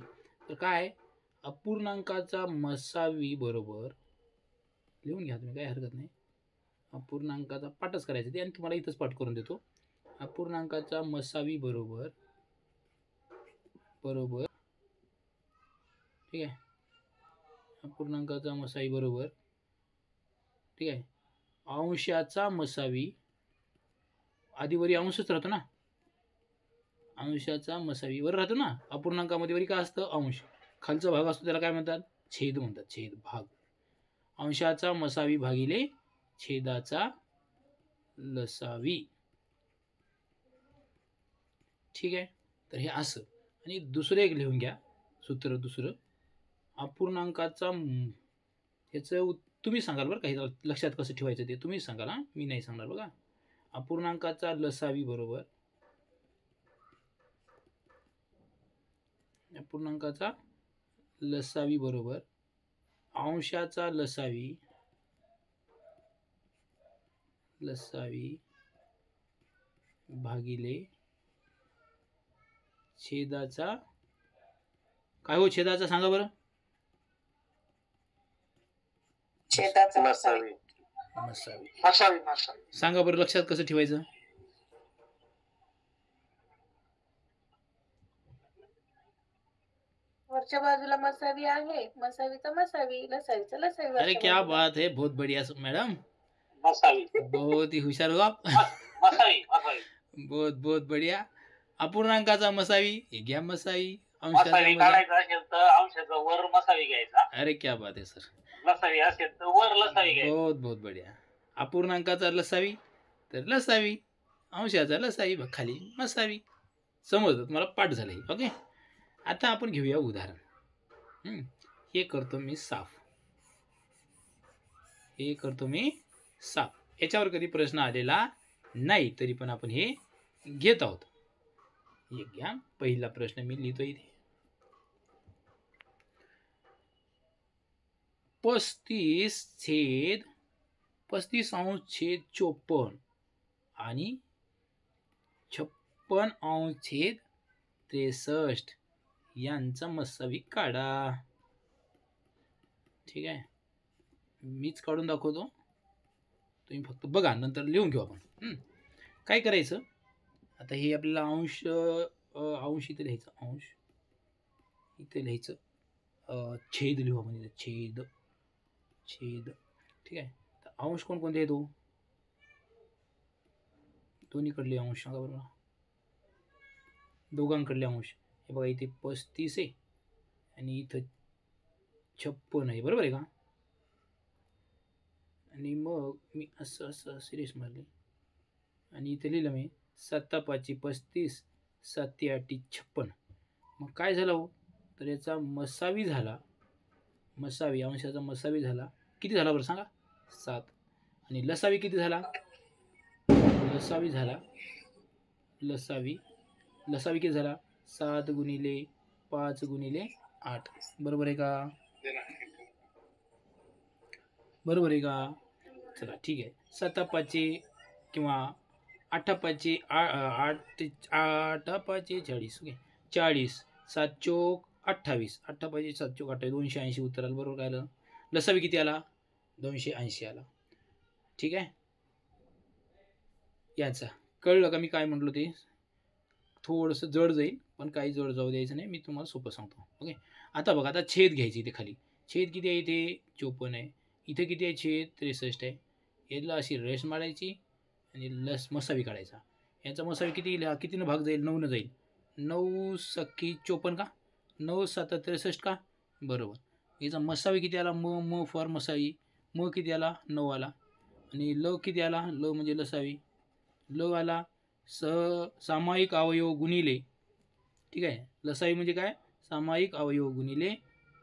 तर काय आहे, अपूर्णांकाचा मसावी बरोबर, लिहून घ्या तुम्ही, काही हरकत नाही. अपूर्णांकाचा पाठच करायचं ते, आणि तुम्हाला इथंच पाठ करून देतो. अपूर्णांकाचा मसावी बरोबर, ठीक आहे, अपूर्णांकाचा मसावी बरोबर, ठीक आहे, अंशाचा मसावी, आधी वरी अंशच राहतो ना, अंशाचा मसावी वर राहतो ना, अपूर्णांकामध्ये वरी काय असतं, अंश, खालचा भाग असतो त्याला काय म्हणतात, छेद म्हणतात, छेद भाग. अंशाचा मसावी भागिले छेदाचा लसावी, ठीक आहे. तर हे असं. आणि दुसरं एक लिहून घ्या सूत्र, दुसरं अपूर्णांकाचा, ह्याचं तुम्ही सांगाल बरं का, हे लक्षात कसं ठेवायचं ते तुम्ही सांगाल, हां, मी नाही सांगणार. बघा, अपूर्णांकाचा लसावी बरोबर, अपूर्णांकाचा लसावी बरोबर अंशाचा लसावी भागिले छेदाचा, काय हो छेदाचा सांगा बरं, छेदाचा मसावी. सांगा बरं, लक्षात कसं ठेवायचं. वरच्या बाजूला मसावी आहे, मसावीचा मसावी, लसावीचा लसावी. अरे क्या बात है, बहुत बढ़िया मैडम, बहुत ही हुशार हो आप. बहुत बढ़िया. अपूर्णांकाचा मसावी, हे घ्या मसावी, अंशाचा अंशाचा वर मसावी घ्यायचा. अरे क्या बात है सर, लसावी असेल तर वर लसावी घ्यायचा. बहुत बढ़िया. अपूर्णांकाचा लसावी तर लसावी, अंशाचा लसावी खाली मसावी. समजलं तुम्हाला, पाठ झालं हे. ओके, आता आपण घेऊया उदाहरण. हे करतो मी साफ, हे करतो मी साफ. याच्यावर कधी प्रश्न आलेला नाही, तरी पण आपण हे घेत आहोत. हे घ्या, पहिला प्रश्न मी लिहितो इथे. 35/54 आणि 56/63 यांचा मसावी काढा. ठीक आहे, मीच काढून दाखवतो, तुम्ही फक्त बघा, नंतर लिहून घेऊ आपण. काय करायचं आता, हे आपल्याला अंश इथे लिहायचं, अंश इथे लिहायचं, छेद लिहू आपण इथे, छेद. ठीक आहे, तर अंश कोणकोणते येतो, दोन्हीकडले अंश सांगा बरोबर, दोघांकडले अंश. हे बघा, इथे 35 आहे आणि इथं 56 आहे, बरोबर आहे का. आणि मग मी असं सिरीज मारली आणि इथे लिहिलं मी 7×5=35, 7×8=56. मग काय झालं हो, तर याचा मसावी झाला, मसावी अंशाचा मसावी झाला, किती झाला बरं सांगा, 7. आणि लसावी किती झाला, लसावी झाला, लसावी किती झाला, 7×5×8. बरोबर आहे का, बरोबर आहे का. चला ठीक आहे, 7×5 किंवा 8×5=40. ओके, 40, 7×4=28, 8×5=7×4=28, 280 उत्तर आलं. बरोबर काय आलं, लसावी किती आला, 280 आला. ठीक आहे, याचा कळलं का मी काय म्हटलो ते. थोडंसं जड जाईल, पण काही जड जाऊ द्यायचं नाही, मी तुम्हाला सोपं सांगतो. ओके, आता बघा, आता छेद घ्यायची इथे खाली. छेद किती आहे, इथे 54 आहे, इथे किती आहे, छेद 63 आहे. याला अशी रेष मारायची आणि मसावी काढायचा. याचा मसावी कितीनं भाग जाईल, 9 जाईल. 9×54 का, 9×7=63 का, बरोबर. याचा मसावी किती आला, म फॉर मसावी, म किती आला, 9 आला. आणि ल किती आला, ल म्हणजे लसावी, ल आला सामायिक अवयव गुणिले. ठीक आहे, लसावी म्हणजे काय, सामायिक अवयव गुणिले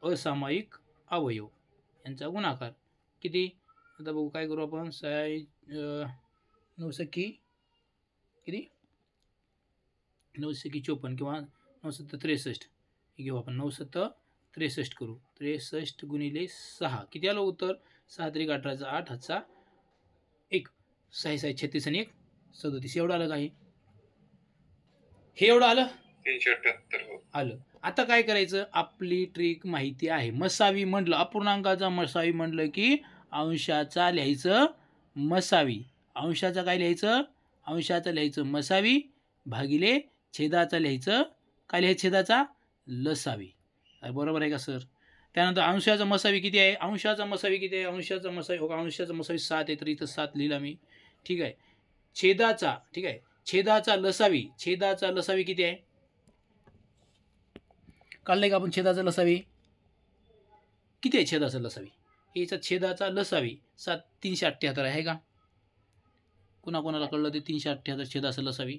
असामायिक अवयव यांचा गुणाकार. किती, आता बघू काय करू आपण, 9×7 किती, 9×7=54 किंवा 9×7=63 घेऊ आपण. 9×7=63 करू, 63×6 किती आलं उत्तर, 6×3=18, 8 हातचा 1, 6×6=36 आणि 1 37. एवढं आलं काही, हे एवढं आलं, 378 आलं. आता काय करायचं, आपली ट्रिक माहिती आहे. मसावी म्हटलं, अपूर्णांकाचा मसावी म्हटलं की अंशाचा लिहायचं मसावी, अंशाचा काय लिहायचं, अंशाचा लिहायचं मसावी भागिले छेदाचा लिहायचं काय, लिहायचं छेदाचा लसावी. बरोबर आहे का सर. त्यानंतर अंशाचा मसावी किती आहे, अंशाचा मसावी किती आहे, अंशाचा मसावी हो का, अंशाचा मसावी 7 आहे, तर इथं 7 लिहिला मी. ठीक आहे, छेदाचा, ठीक आहे, छेदाचा लसावी, छेदाचा लसावी किती आहे, काढलंय का आपण, छेदाचा लसावी किती आहे, छेदाचा लसावी, याचा छेदाचा लसावी 378 आहे का, कोणाकोणाला कळलं ते 378 छेदाचा लसावी.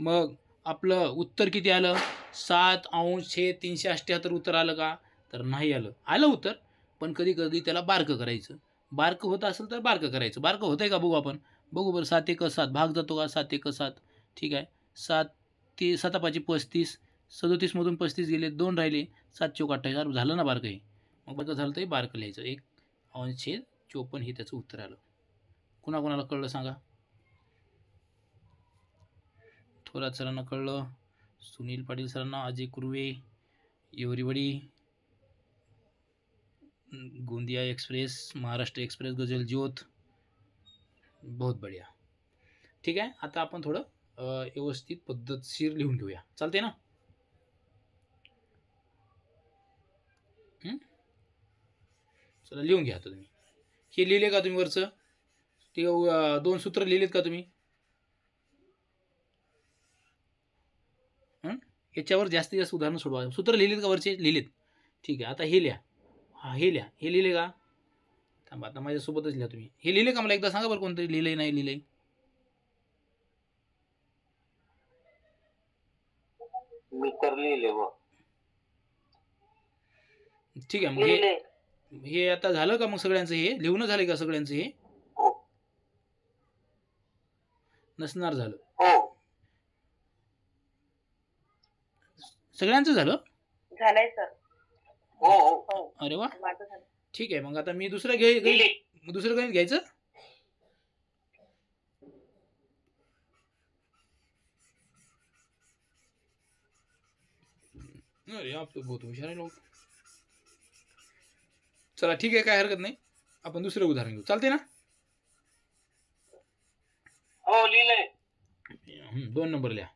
मग आपलं उत्तर किती आलं, 7/378 उत्तर आलं का, तर नाही आलं. आलं उत्तर, पण कधी कधी त्याला बारकं करायचं. बारकं होत असेल तर बारकं करायचं. बारकं होतंय का बघू आपण, बघू बरं. 7×1=7 भाग जातो का, 7×1=7. ठीक आहे, 7×5=35, 37मधून 35 गेले, 2 राहिले, 7×4=28. झालं ना बारकं हे. मग बारकं झालं तर बारकं लिहायचं, 1/54 हे त्याचं उत्तर आलं. कुणाकोणाला कळलं सांगा. थोरात सरांना कळलं, सुनील पाटील सरांना, Ajay Kurve, everybody, Gondia express, Maharashtra express, गजल ज्योत, बहुत बढिया. ठीक आहे, आता आपण थोडं व्यवस्थित पद्धतशीर लिहून घेऊया, चालते ना. चला लिहून घ्या आता तुम्ही. हे लिहिले का तुम्ही वरचं, ते 2 सूत्र लिहिलेत का तुम्ही, याच्यावर जास्तीत जास्त उदाहरणं सोडवा. सूत्र लिहिलेत का वरचे, लिहिलेत. ठीक आहे, आता हे लिहा, हां हे लिहा. हे लिहिले का? थांबा आता माझ्यासोबतच लिहा तुम्ही. हे लिहिले का मला एकदा सांगा बरं कोणतरी लिहिलंय नाही लिहिलंय. मी तर लिहिले व ठीक आहे. मग हे आता झालं का मग सगळ्यांचं? हे लिहून झालं का सगळ्यांचं? हे हो नसणार झालं. हो सगळ्यांचं झालं? झालंय सर. हो हो अरे वा माझं झालं. ठीक आहे. मग आता मी दुसरं दुसरं गणित घ्यायचं. अरे आपलं बहुत हुशार आहे लोक. चला ठीक आहे, काय हरकत नाही. आपण दुसरं उदाहरण घेऊ, चालते ना? हो लिहिलंय. 2 नंबर लिहा.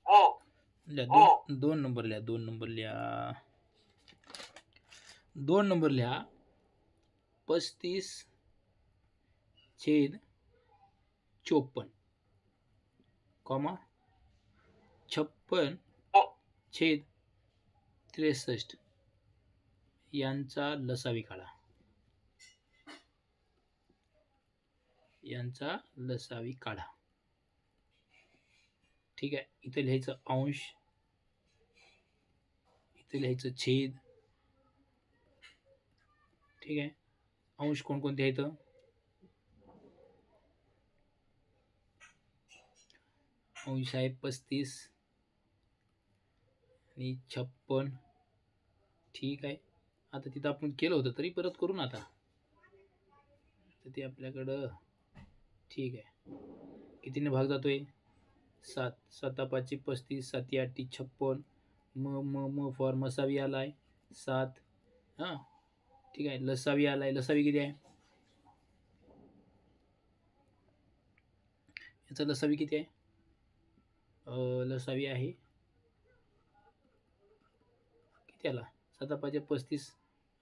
हो लिहा 2 नंबर लिहा. 2 नंबर लिहा. 2 नंबर लिहा. 35/54 कॉमा 56/63 यांचा लसावी काढा. यांचा लसावी काढा. ठीक आहे. इथे लिहायचं अंश, इथे लिहायचं छेद. ठीक आहे. अंश कोणकोणते आहेत? अंश आहे 35 आणि 56. ठीक आहे. आता तिथं आपण केलं होतं तरी परत करू ना आता. तर ते आपल्याकडं ठीक आहे. कितीने भाग जातोय? 7. 7 5 35, 7 8 56. म फॉर मसावी आलाय 7. हां ठीक आहे. लसावी आलाय. लसावी किती आहे? याचा लसावी किती आहे? लसावी आहे किती आला? 7 5 35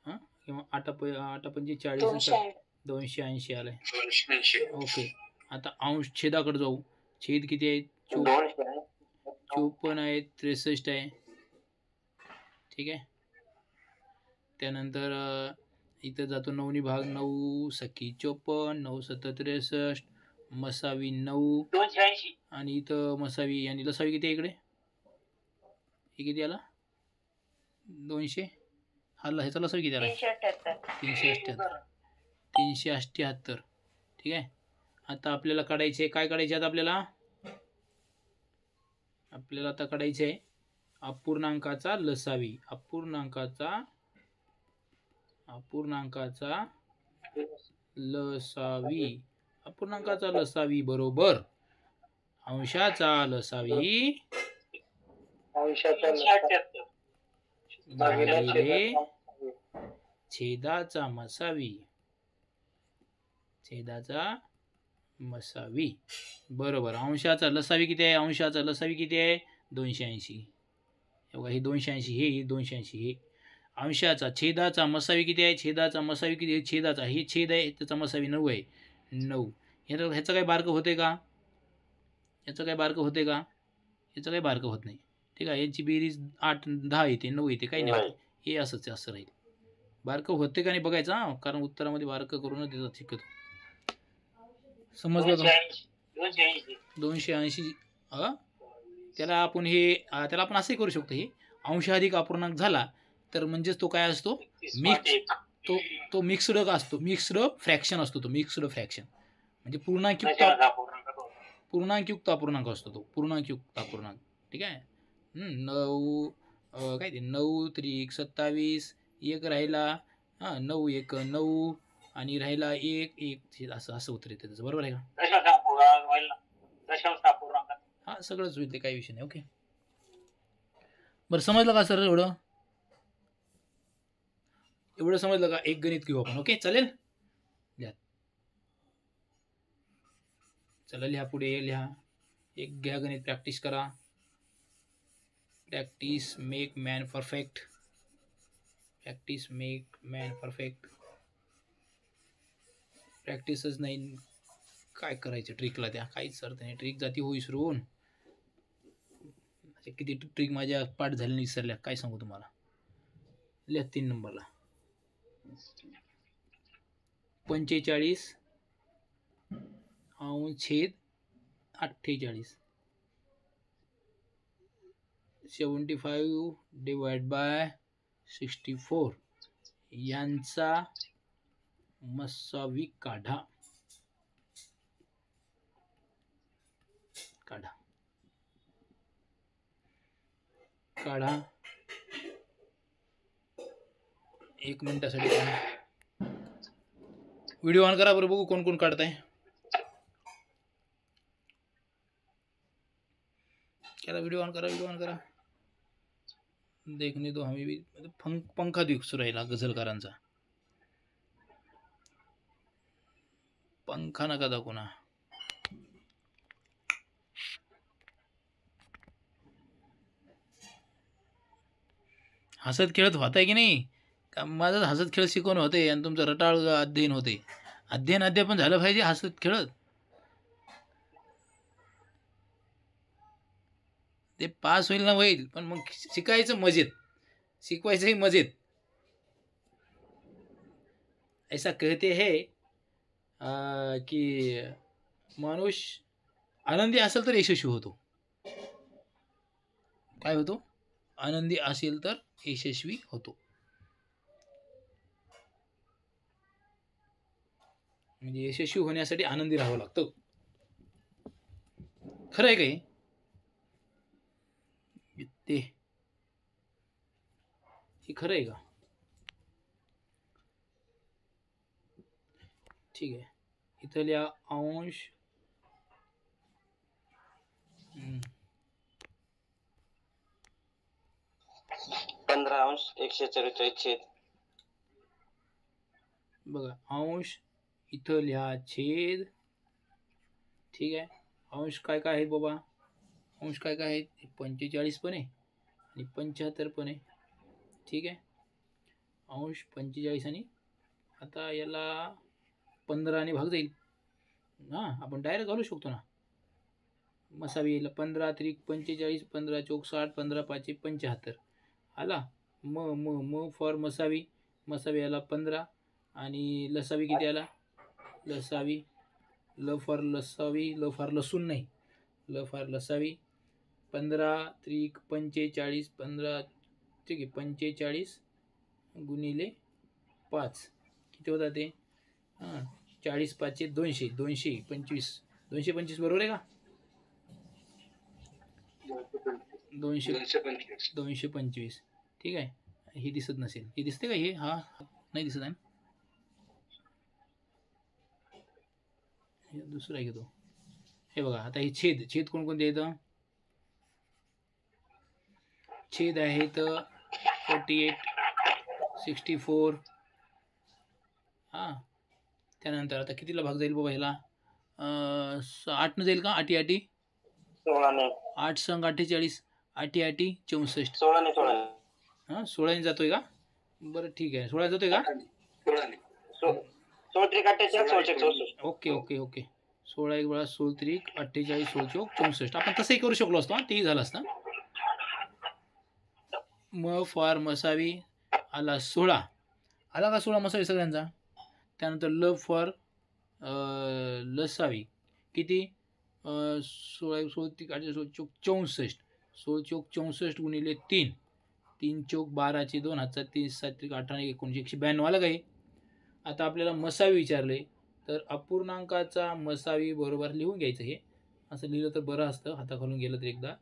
हां किंवा 8 5 40 280 आलाय. ओके. आता अंश छेदाकडे जाऊ. छेद किती आहे? 54 आहे. 63 आहे. ठीक आहे. त्यानंतर इथं जातो 9नी भाग. 9 सखी 54, 9 7 63, मसावी 9 आणि इथं मसावी आणि लसावी किती आहे इकडे? हे किती आला? 200. हा ह्याचा लसावी किती आला? 378. ठीक आहे. आता आपल्याला काढायचे काय काढायचे? आता आपल्याला आता काढायचे आहे अपूर्णांकाचा लसावी. अपूर्णांकाचा लसावी. अपूर्णांकाचा लसावी बरोबर अंशाचा लसावी भागिले छेदाचा मसावी बरोबर. अंशाचा लसावी किती आहे? अंशाचा लसावी किती आहे? 280. बघा हे 280, हे 280. हे अंशाचा. छेदाचा मसावी किती आहे? छेदाचा मसावी किती आहे? छेदाचा हे छेद आहे, त्याचा मसावी 9 आहे. 9. ह्याचं काही बारकं होते का? याचं काही बारकं होते का? याचं काही बारकं होत नाही. ठीक आहे. यांची बेरीज 8 10 येते, 9 येते, काही नाही. हे असंच असं राहील. बारकं होते का नाही बघायचं हां, कारण उत्तरामध्ये बारकं करूनच देतात शिकतो. समजलं का? 280. त्याला आपण असंही करू शकतो. हे अंश अधिक अपूर्णांक झाला तर म्हणजेच तो काय असतो? तो मिक्स्ड असतो. मिक्स्ड फ्रॅक्शन असतो. तो मिक्स्ड फ्रॅक्शन म्हणजे पूर्णांकयुक्त अपूर्णांक असतो तो. पूर्णांकयुक्त अपूर्णांक. ठीक आहे. 9 काय ते 9 त्रिक 27. 1 राहिला. हां 9 1 9 आणि राहिला 1 1 असं उत्तर येतं त्याचं. बरोबर आहे का? हां सगळंच होईल ते, काही विषय नाही. ओके. बरं समजलं का सर? एवढं समजलं का? एक गणित घेऊ आपण. ओके चालेल. लिहा. चला लिहा पुढे लिहा. एक घ्या गणित, प्रॅक्टिस करा. Practice make man perfect. प्रॅक्टिसच नाही काय करायचं ट्रिकला? त्या काहीच अर्थ नाही. ट्रिक जाती हो विसरून. किती ट्रिक माझ्या पाठ झालेल्या विसरल्या काय सांगू तुम्हाला. लिहा 3 नंबरला 45 छेद 48 75 डिवाइड बाय 64 यांचा मसावी काढा. काढा 1 मिनिटासाठी व्हिडिओ ऑन करा बरं, बघू कोण कोण काढताय. करा व्हिडिओ ऑन करा. देखने दो हमें भी. पंखा दिसू राहिला गझलकारांचा. पंखा नका दाखवू ना. हसत खेळत होत आहे की नाही का? माझं हसत खेळत शिकवणं होते आणि तुमचं रटाळ अध्ययन होते. अध्ययन झालं पाहिजे हसत खेळत. ते पास होईल ना होईल, पण मग शिकायचं मजेत, शिकवायचंही मजेत. ऐसा कहते हैं की माणूस आनंदी असेल तर यशस्वी होतो. काय होतो? आनंदी असेल तर यशस्वी होतो. म्हणजे यशस्वी होण्यासाठी आनंदी राहावं लागतं. खरं आहे काय ते? हे खरं आहे का? ठीक आहे. इथं लिहा अंश 15 छेद. बघा अंश इथं लिहा छेद. ठीक आहे. अंश काय काय आहेत बाबा? अंश काय काय आहेत? 45 पण आहे आणि 75 पण आहे. ठीक आहे. अंश 45 आणि आता याला 15 ने भाग जाईल. हां, आपण डायरेक्ट घालू शकतो ना. मसावी येईल 15 त्रिक 45, 15 चौक 60, 15 पाचे 75 आला. म फॉर मसावी. मसावी याला 15 आणि लसावी किती आला? लसावी ल फॉर लसावी, ल फॉर लसूण नाही, ल फॉर लसावी 15 त्रिक 45, 15 ठीक आहे 45 गुणिले 5 किती होतात ते? हां 40 पाचे 200, 225, 225 बरोबर आहे का? 225. ठीक आहे. हे दिसत नसेल, हे दिसते का? हे हा नाही दिसत आहे. दुसरा घेतो. हे बघा आता हे छेद कोणकोणते येतं? छेद आहेत 48, 64. हां त्यानंतर आता कितीला भाग जाईल बाबा ह्याला? 8 न जाईल का? 8 8 8 संग 48, 8 8 64. 16 ने जातोय का? बरं ठीक आहे. 16 जातोय का? ओके 16 एक वेळा 16 त्रिक 48, 16 चौक 64. आपण तसंही करू शकलो असतो. तेही झालं असतं. म फॉर मसावी आला 16. आला का 16 मसावी सगळ्यांचा? त्यानंतर ल फॉर लसावी किती? 16 16 त्रिक 48, 16 चौक 64. 16 चौक 64 गुणिले 3, 3 चौक 12चे 2 हातचा 3 7 त्रिक 18 19 192 आलं काही. आता आपल्याला मसावी विचारले तर अपूर्णांकाचा मसावी बरोबर लिहून घ्यायचं. हे असं लिहिलं तर बरं असतं. हाताखालून गेलं तर एकदा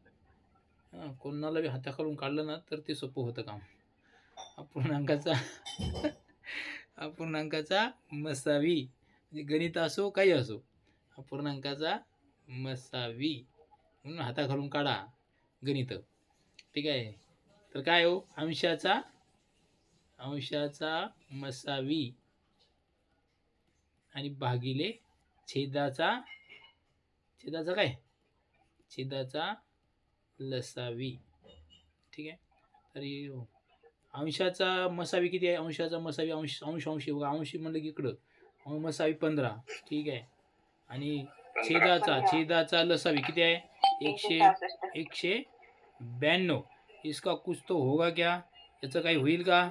कोणाला बी हाताखालून काढलं ना तर ते सोपं होतं काम. अपूर्णांकाचा मसावी म्हणजे गणित असो काही असो, अपूर्णांकाचा मसावी म्हणून हाताखालून काढा गणित. ठीक आहे. तर काय हो? अंशाचा मसावी आणि भागिले छेदाचा काय? छेदाचा लसावी. ठीक आहे. तरी अंशाचा मसावी किती आहे? अंशाचा मसावी अंश बघा. अंश म्हणलं की इकडं मसावी 15. ठीक आहे. आणि छेदाचा लसावी किती आहे? 192. इसका कुछ तो होगा क्या? याचं काही होईल का?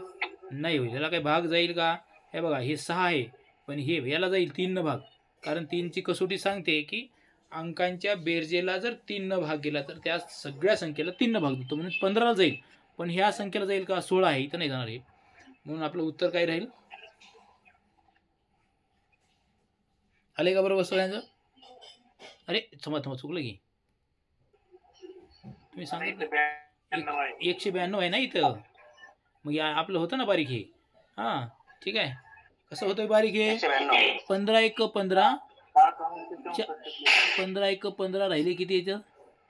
नाही होईल, याला काही भाग जाईल का? हे बघा हे 6 आहे, पण हे याला जाईल 3 भाग, कारण 3ची कसोटी सांगते की अंकांच्या बेरजेला जर 3 भाग गेला तर त्या सगळ्या संख्येला 3 भाग देतो, म्हणून 15 जाईल. पण ह्या संख्येला जाईल का? 16 आहे, इथं नाही जाणार आहे. म्हणून आपलं उत्तर काय राहील? आले का बरोबर सगळ्यांचं? अरे थांबा चुकलं की, तुम्ही सांगितलं 192 आहे ना इथं, मग या आपलं होतं ना बारीक हे. हां ठीक आहे, कसं होतं बारीक हे? 15 1 15, 15 1 15 राहिले किती याचं?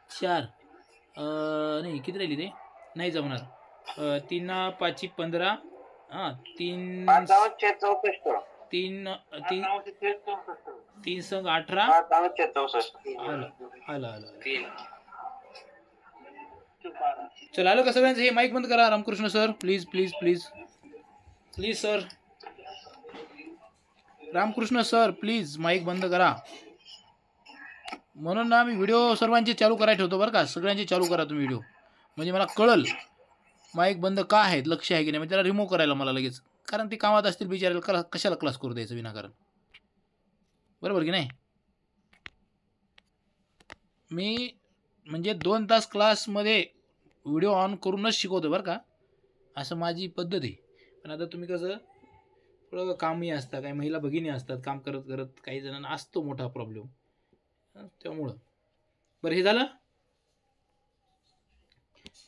4. नाही किती राहिली ते? नाही जमणार. 3 5 15. हां 3 3 संग 18. आलं आलं आलं. चल आलं का सगळ्यांचं? हे माईक बंद करा Ramakrishna sir, please please please please sir. Ramakrishna sir please mic बंद करा. म्हणून ना मी व्हिडिओ सर्वांचे चालू करायला ठेवतो बरं का, सगळ्यांचे चालू करा तुम्ही व्हिडिओ, म्हणजे मला कळल माईक बंद का आहेत, लक्ष आहे की नाही. म्हणजे त्याला रिमूव्ह करायला मला लगेच, कारण ती कामात असतील बिचारायला, कशाला क्लास करू द्यायचं विनाकारण, बरोबर की नाही. मी म्हणजे 2 तास क्लासमध्ये व्हिडिओ ऑन करूनच शिकवतो बरं का, असं माझी पद्धत आहे. पण आता तुम्ही कसं थोडं कामही असतं, काही महिला भगिनी असतात, काम करत करत काही जणांना असतो मोठा प्रॉब्लेम, त्यामुळं. बरं हे झालं,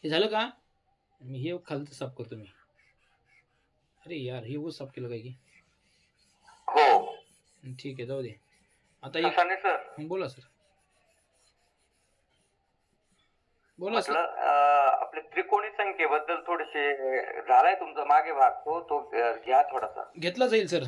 हे झालं का? मी हे खालचं साफ करतो मी. अरे यार हे वर साफ केलं काय की? हो ठीक आहे जाऊ दे. आता सर, बोला सर, बोला सर. आपले त्रिकोणी संख्येबद्दल थोडेसे झालाय तुमचा मागे भाग, तो घ्या थोडासा. घेतला जाईल सर,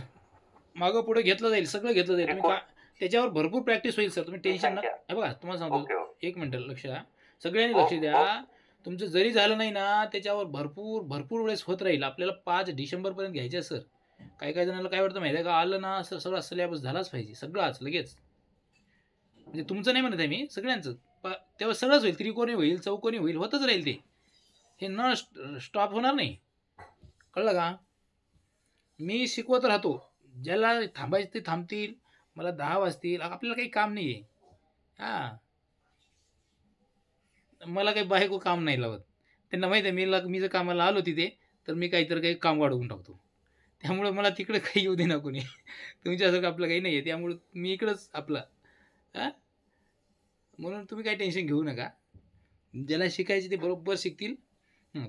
मागं पुढे घेतलं जाईल, सगळं घेतलं जाईल. तुम्ही त्याच्यावर भरपूर प्रॅक्टिस होईल सर, तुम्ही टेन्शन नका. हे बघा तुम्हाला सांगतो, 1 मिनिट लक्ष द्या, सगळ्यांनी लक्ष द्या. तुमचं जरी झालं नाही ना, त्याच्यावर भरपूर भरपूर वेळेस होत राहील. आपल्याला 5 डिसेंबरपर्यंत घ्यायचं सर. काही काही जणांना काय वाटतं माहिती आहे का, आलं ना सर सगळा सिलेबस झालाच पाहिजे, सगळाच लगेच. म्हणजे तुमचं नाही म्हणत आहे मी, सगळ्यांचं. तेव्हा सगळंच होईल, त्रिकोणी होईल, चौकोनी होईल, होतच राहील ते, हे न स्टॉप होणार नाही, कळलं का. मी शिकवत राहतो, ज्याला थांबायचं ते थांबतील, मला 10 वाजतील, आपल्याला काही काम नाही आहे. हां मला काही बायको काम नाही लावत, त्यांना माहिती आहे मी जर कामाला आलो तिथे तर मी काही काम वाढवून टाकतो. त्यामुळं मला तिकडं काही येऊ दे ना कोणी, तुमच्यासारखं आपलं काही नाही आहे, त्यामुळं मी इकडंच आपलं. हां म्हणून तुम्ही काही टेन्शन घेऊ नका, ज्याला शिकायचे ते बरोबर शिकतील.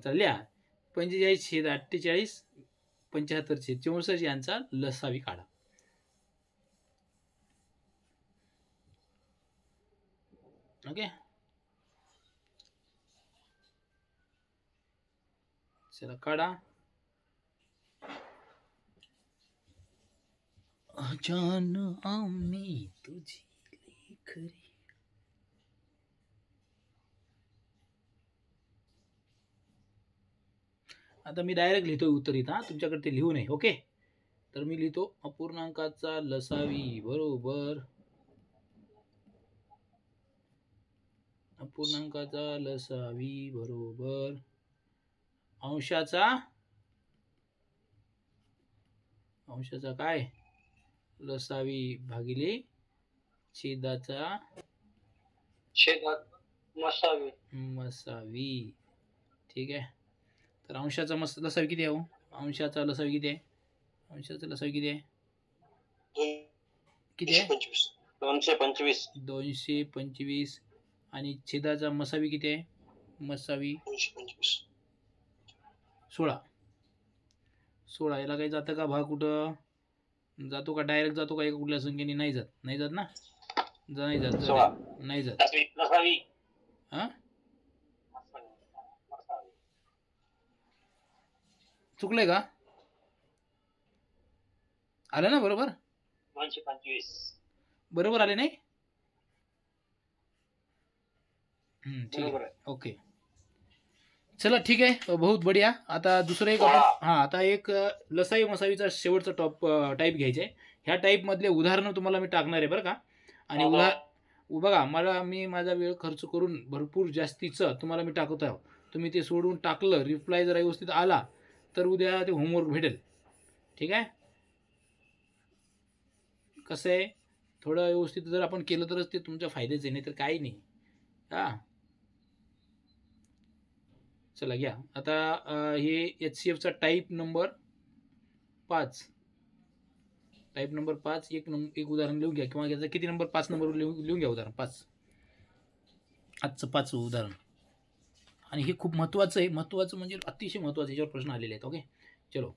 चालल्या 45 छेद 48 75 छेद 64 यांचा लसावी काढा. ओके चला काढा. अजान आम्ही तुझी लेकरी. आता मी डायरेक्ट लिहितो उत्तर इथं, तुमच्याकडे ते लिहू नये. ओके तर मी लिहितो अपूर्णांकाचा लसावी बरोबर, अपूर्णांकाचा लसावी बरोबर अंशाचा काय लसावी भागिले छेदाचा मसावी. ठीक आहे, तर अंशाचा लसावी किती आहे? अंशाचा लसावी किती आहे? अंशाचा लसावी किती आहे? किती आहे? 225. आणि छेदाचा मसावी किती आहे? मसावी 16. याला काही जातं का भाग? कुठं जातो का? डायरेक्ट जातो का? एका कुठल्या संख्येने? नाही जात ना, नाही जात. हा चुकलंय का? आलं ना बरोबर? 225 बरोबर आले नाही? ठीक आहे, ओके चला ठीक आहे, बहुत बढिया. आता दुसरं एक आता एक लसाई मसावीचा शेवटचा टाईप घ्यायचा आहे. ह्या टाईपमधले उदाहरणं तुम्हाला मी टाकणार आहे बरं का. आणि बघा मी माझा वेळ खर्च करून भरपूर जास्तीचं तुम्हाला मी टाकत आहे. तुम्ही ते सोडून टाकलं, रिप्लाय जर व्यवस्थित आला तर उद्या ते होमवर्क भेटेल. ठीक आहे. कसं आहे, थोडं व्यवस्थित जर आपण केलं तरच ते तुमच्या फायद्याचं आहे, नाही तर काही नाही. हां, चला घ्या आता. हे HCFचा टाईप नंबर 5, टाईप नंबर 5 एक उदाहरण लिहून घ्या, किंवा याचा किती नंबर 5 नंबर लिहून घ्या उदाहरण 5, आजचं 5 उदाहरण. आणि हे खूप महत्त्वाचं आहे, महत्त्वाचं म्हणजे अतिशय महत्त्वाचं, याच्यावर प्रश्न आलेले आहेत. ओके, चलो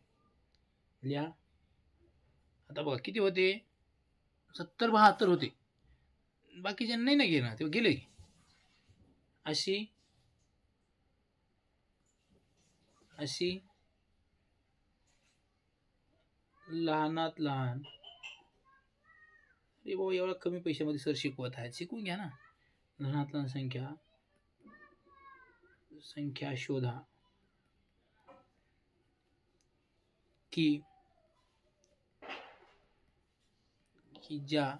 लिहा. आता बघा किती होते, 70-72 होते. बाकीचे नाही ना घेणार, ते गेले. अशी अशी लहानात लहान. अरे बाबा, एवढा कमी पैशामध्ये सर शिकवत आहेत, शिकून घ्या ना. लहानात लहान संख्या शोधा की ज्या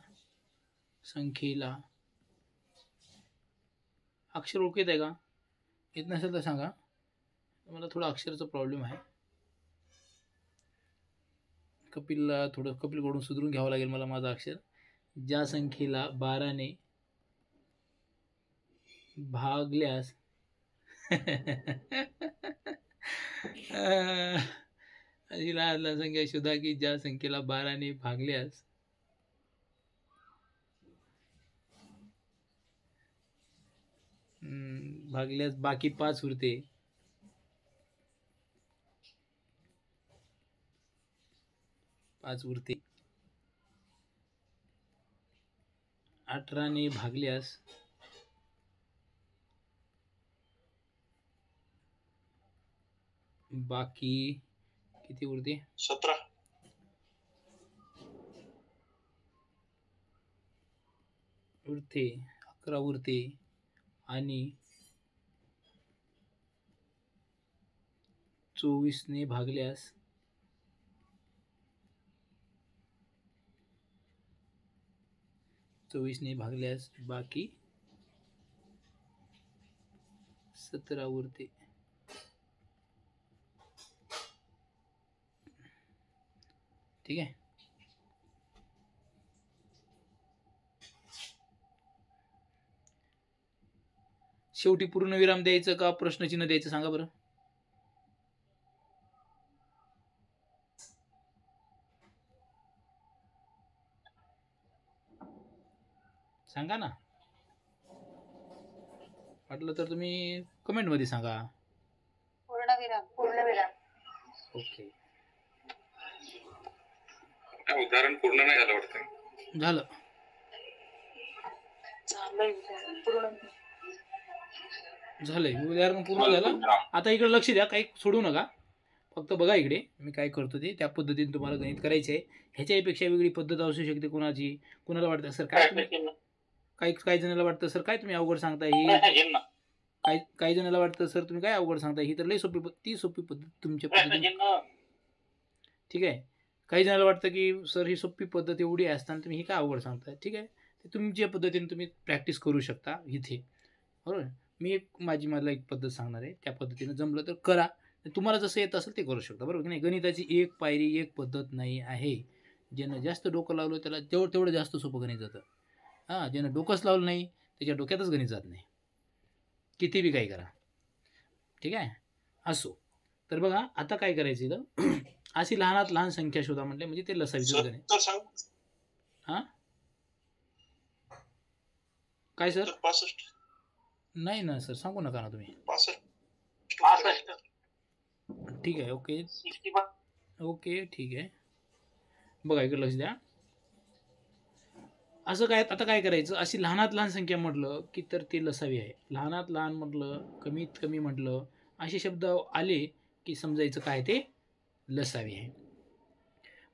संख्येला अक्षर ओळखत आहे का? येत नसेल तर सांगा, मला थोडा अक्षराचा प्रॉब्लेम आहे. कपिलकडून सुधरून घ्यावं लागेल मला माझं अक्षर. ज्या संख्येला 12 ने भागल्यास अशी लहान संख्या शोधा की ज्या संख्येला 12 ने भागल्यास बाकी 5 उरते. उरते. 18 ने भागल्यास बाकी किती उरते? 17. उरते 11 उरते. आणि 24 ने भागल्यास बाकी 17 उरते. ठीक आहे. शेवटी पूर्णविराम द्यायचं का प्रश्नचिन्ह द्यायचं सांगा बरं. सांगा ना, वाटलं तर तुम्ही कमेंट मध्ये सांगा. पूर्णविराम. ओके, उदाहरण पूर्ण नाही झालं वाटतं. झालं. उदाहरण पूर्ण झालं. आता इकडे लक्ष द्या, काही सोडू नका, फक्त बघा इकडे मी काय करतो ते, त्या पद्धतीने तुम्हाला गणित करायचे आहे. ह्याच्यापेक्षा वेगळी पद्धत असू शकते कोणाची. कोणाला वाटतं सर काय काही जणांना वाटतं सर काय तुम्ही अवघड सांगताय, ही काही जणांना वाटतं सर तुम्ही काय अवघड सांगताय, ही तर लई सोपी ती सोपी पद्धत तुमच्या पद्धतीने. ठीक आहे. काही जणांना वाटतं की सर ही सोपी पद्धत एवढी असताना तुम्ही ही काय अवघड सांगताय. ठीक आहे, ते तुमच्या पद्धतीने तुम्ही प्रॅक्टिस करू शकता इथे. बरोबर. मी मला एक पद्धत सांगणार आहे, त्या पद्धतीने जमलं तर करा. तुम्हाला जसं येत असेल ते करू शकता. बरोबर की नाही. गणिताची एक पायरी एक पद्धत नाही आहे. ज्यानं जास्त डोकं लावलं त्याला तेवढं जास्त सोपं गणित जातं. हां, ज्यानं डोकंच लावलं नाही त्याच्या डोक्यातच गणित जात नाही, किती बी काही करा. ठीक आहे. असो, तर बघा आता काय करायचं इथं. अशी लहानात लहान संख्या शोधा म्हटले म्हणजे ते लसावीचं गणित. हां काय सर? 65. नाही ना सर, सांगू नका ना तुम्ही. 65. ठीक आहे. ओके ठीक आहे. बघा इकडे लक्ष द्या. असं काय आता काय करायचं, अशी लहानात लहान संख्या म्हटलं की तर ते लसावी आहे. लहानात लहान म्हटलं, कमीत कमी म्हटलं, असे शब्द आले की समजायचं काय ते लसावी आहे.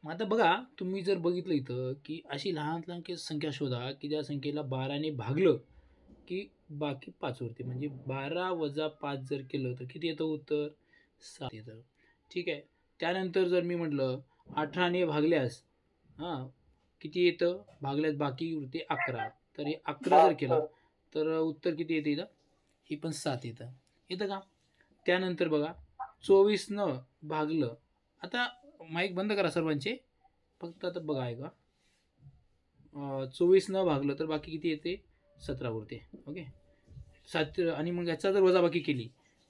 मग आता बघा, तुम्ही जर बघितलं इथं की अशी लहानात लहान संख्या शोधा की ज्या संख्येला 12 ने भागलं की बाकी 5 उरते. म्हणजे 12 वजा 5 जर केलं तर किती येतं उत्तर? 7 येतं. ठीक आहे. त्यानंतर जर मी म्हटलं 18 ने भागल्यास किती येतं? भागल्यास बाकी उरते 11. तर हे 11 जर केलं तर उत्तर किती येतं इथं? ही पण 7 येतं. येतं का? त्यानंतर बघा 24 भागलं. आता माईक बंद करा सर्वांचे, फक्त आता बघा आहे का. 24 भागलं तर बाकी किती येते, 17 उरते. ओके 7. आणि मग याचा जर वजाबाकी केली,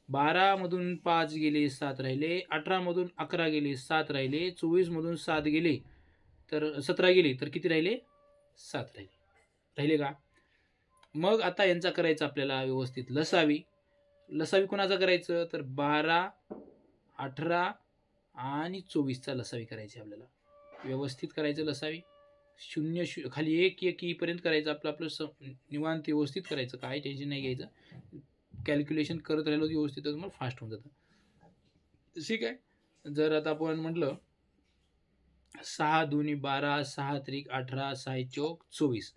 12मधून 5 गेले 7 राहिले, 18मधून 11 गेले 7 राहिले, 24मधून 7 गेले तर 17 गेले तर किती राहिले, 7 राहिले का. मग आता यांचा करायचं आपल्याला व्यवस्थित लसावी. लसावी कोणाचा करायचं तर 12, 18 आणि 24चा लसावी करायची आपल्याला. व्यवस्थित करायचं लसावी. 0 खाली 1 1 येईपर्यंत करायचं आपलं निवांत व्यवस्थित करायचं, काही टेन्शन नाही घ्यायचं. कॅल्क्युलेशन करत राहिलो व्यवस्थित तर मग फास्ट होऊन जातं. ठीक आहे. जर आता आपण म्हटलं 6 2 12, 6 3 18, 6 4 24.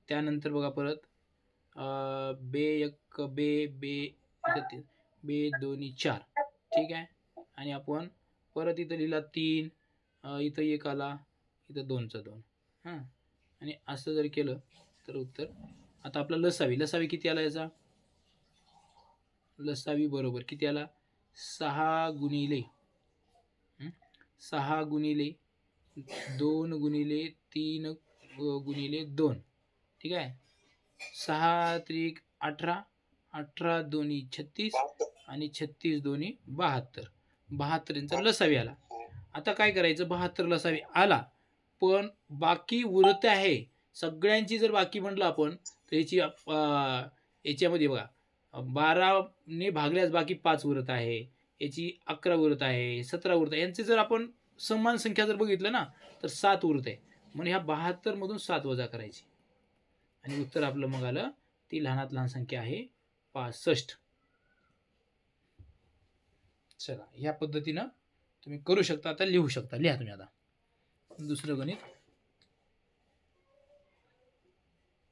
त्यानंतर बघा परत बे 1 बे 2 4. ठीक आहे. आणि आपण परत इथं लिहिला 3, इथं 1 आला, इथं 2चा 2. हां, आणि असं जर केलं तर उत्तर. आता आपला लसावी किती आला याचा, लसावी बरोबर किती आला, 6 गुणिले 6 गुणिले 2 गुणिले 3 गुणिले 2. ठीक आहे. 6 3 18, 18 2 36 आणि 36 2 72. 72 यांचा लसावी आला. आता काय करायचं, 72 लसावी आला, पण बाकी उरते आहे सगळ्यांची. जर बाकी म्हटलं आपण तर याच्यामध्ये बघा 12ने भागल्यास बाकी 5 उरत आहे, याची 11 उरत आहे, 17 उरत आहे. यांचे जर आपण समान संख्या जर बघितलं ना तर 7 उरत आहे. म्हणजे ह्या 72 मधून 7 वजा करायची आणि उत्तर आपलं मग आलं. ती लहानात लहान संख्या आहे 65. चला, ह्या पद्धतीनं तुम्ही करू शकता. आता लिहू शकता, लिहा तुम्ही. आता दुसरं गणित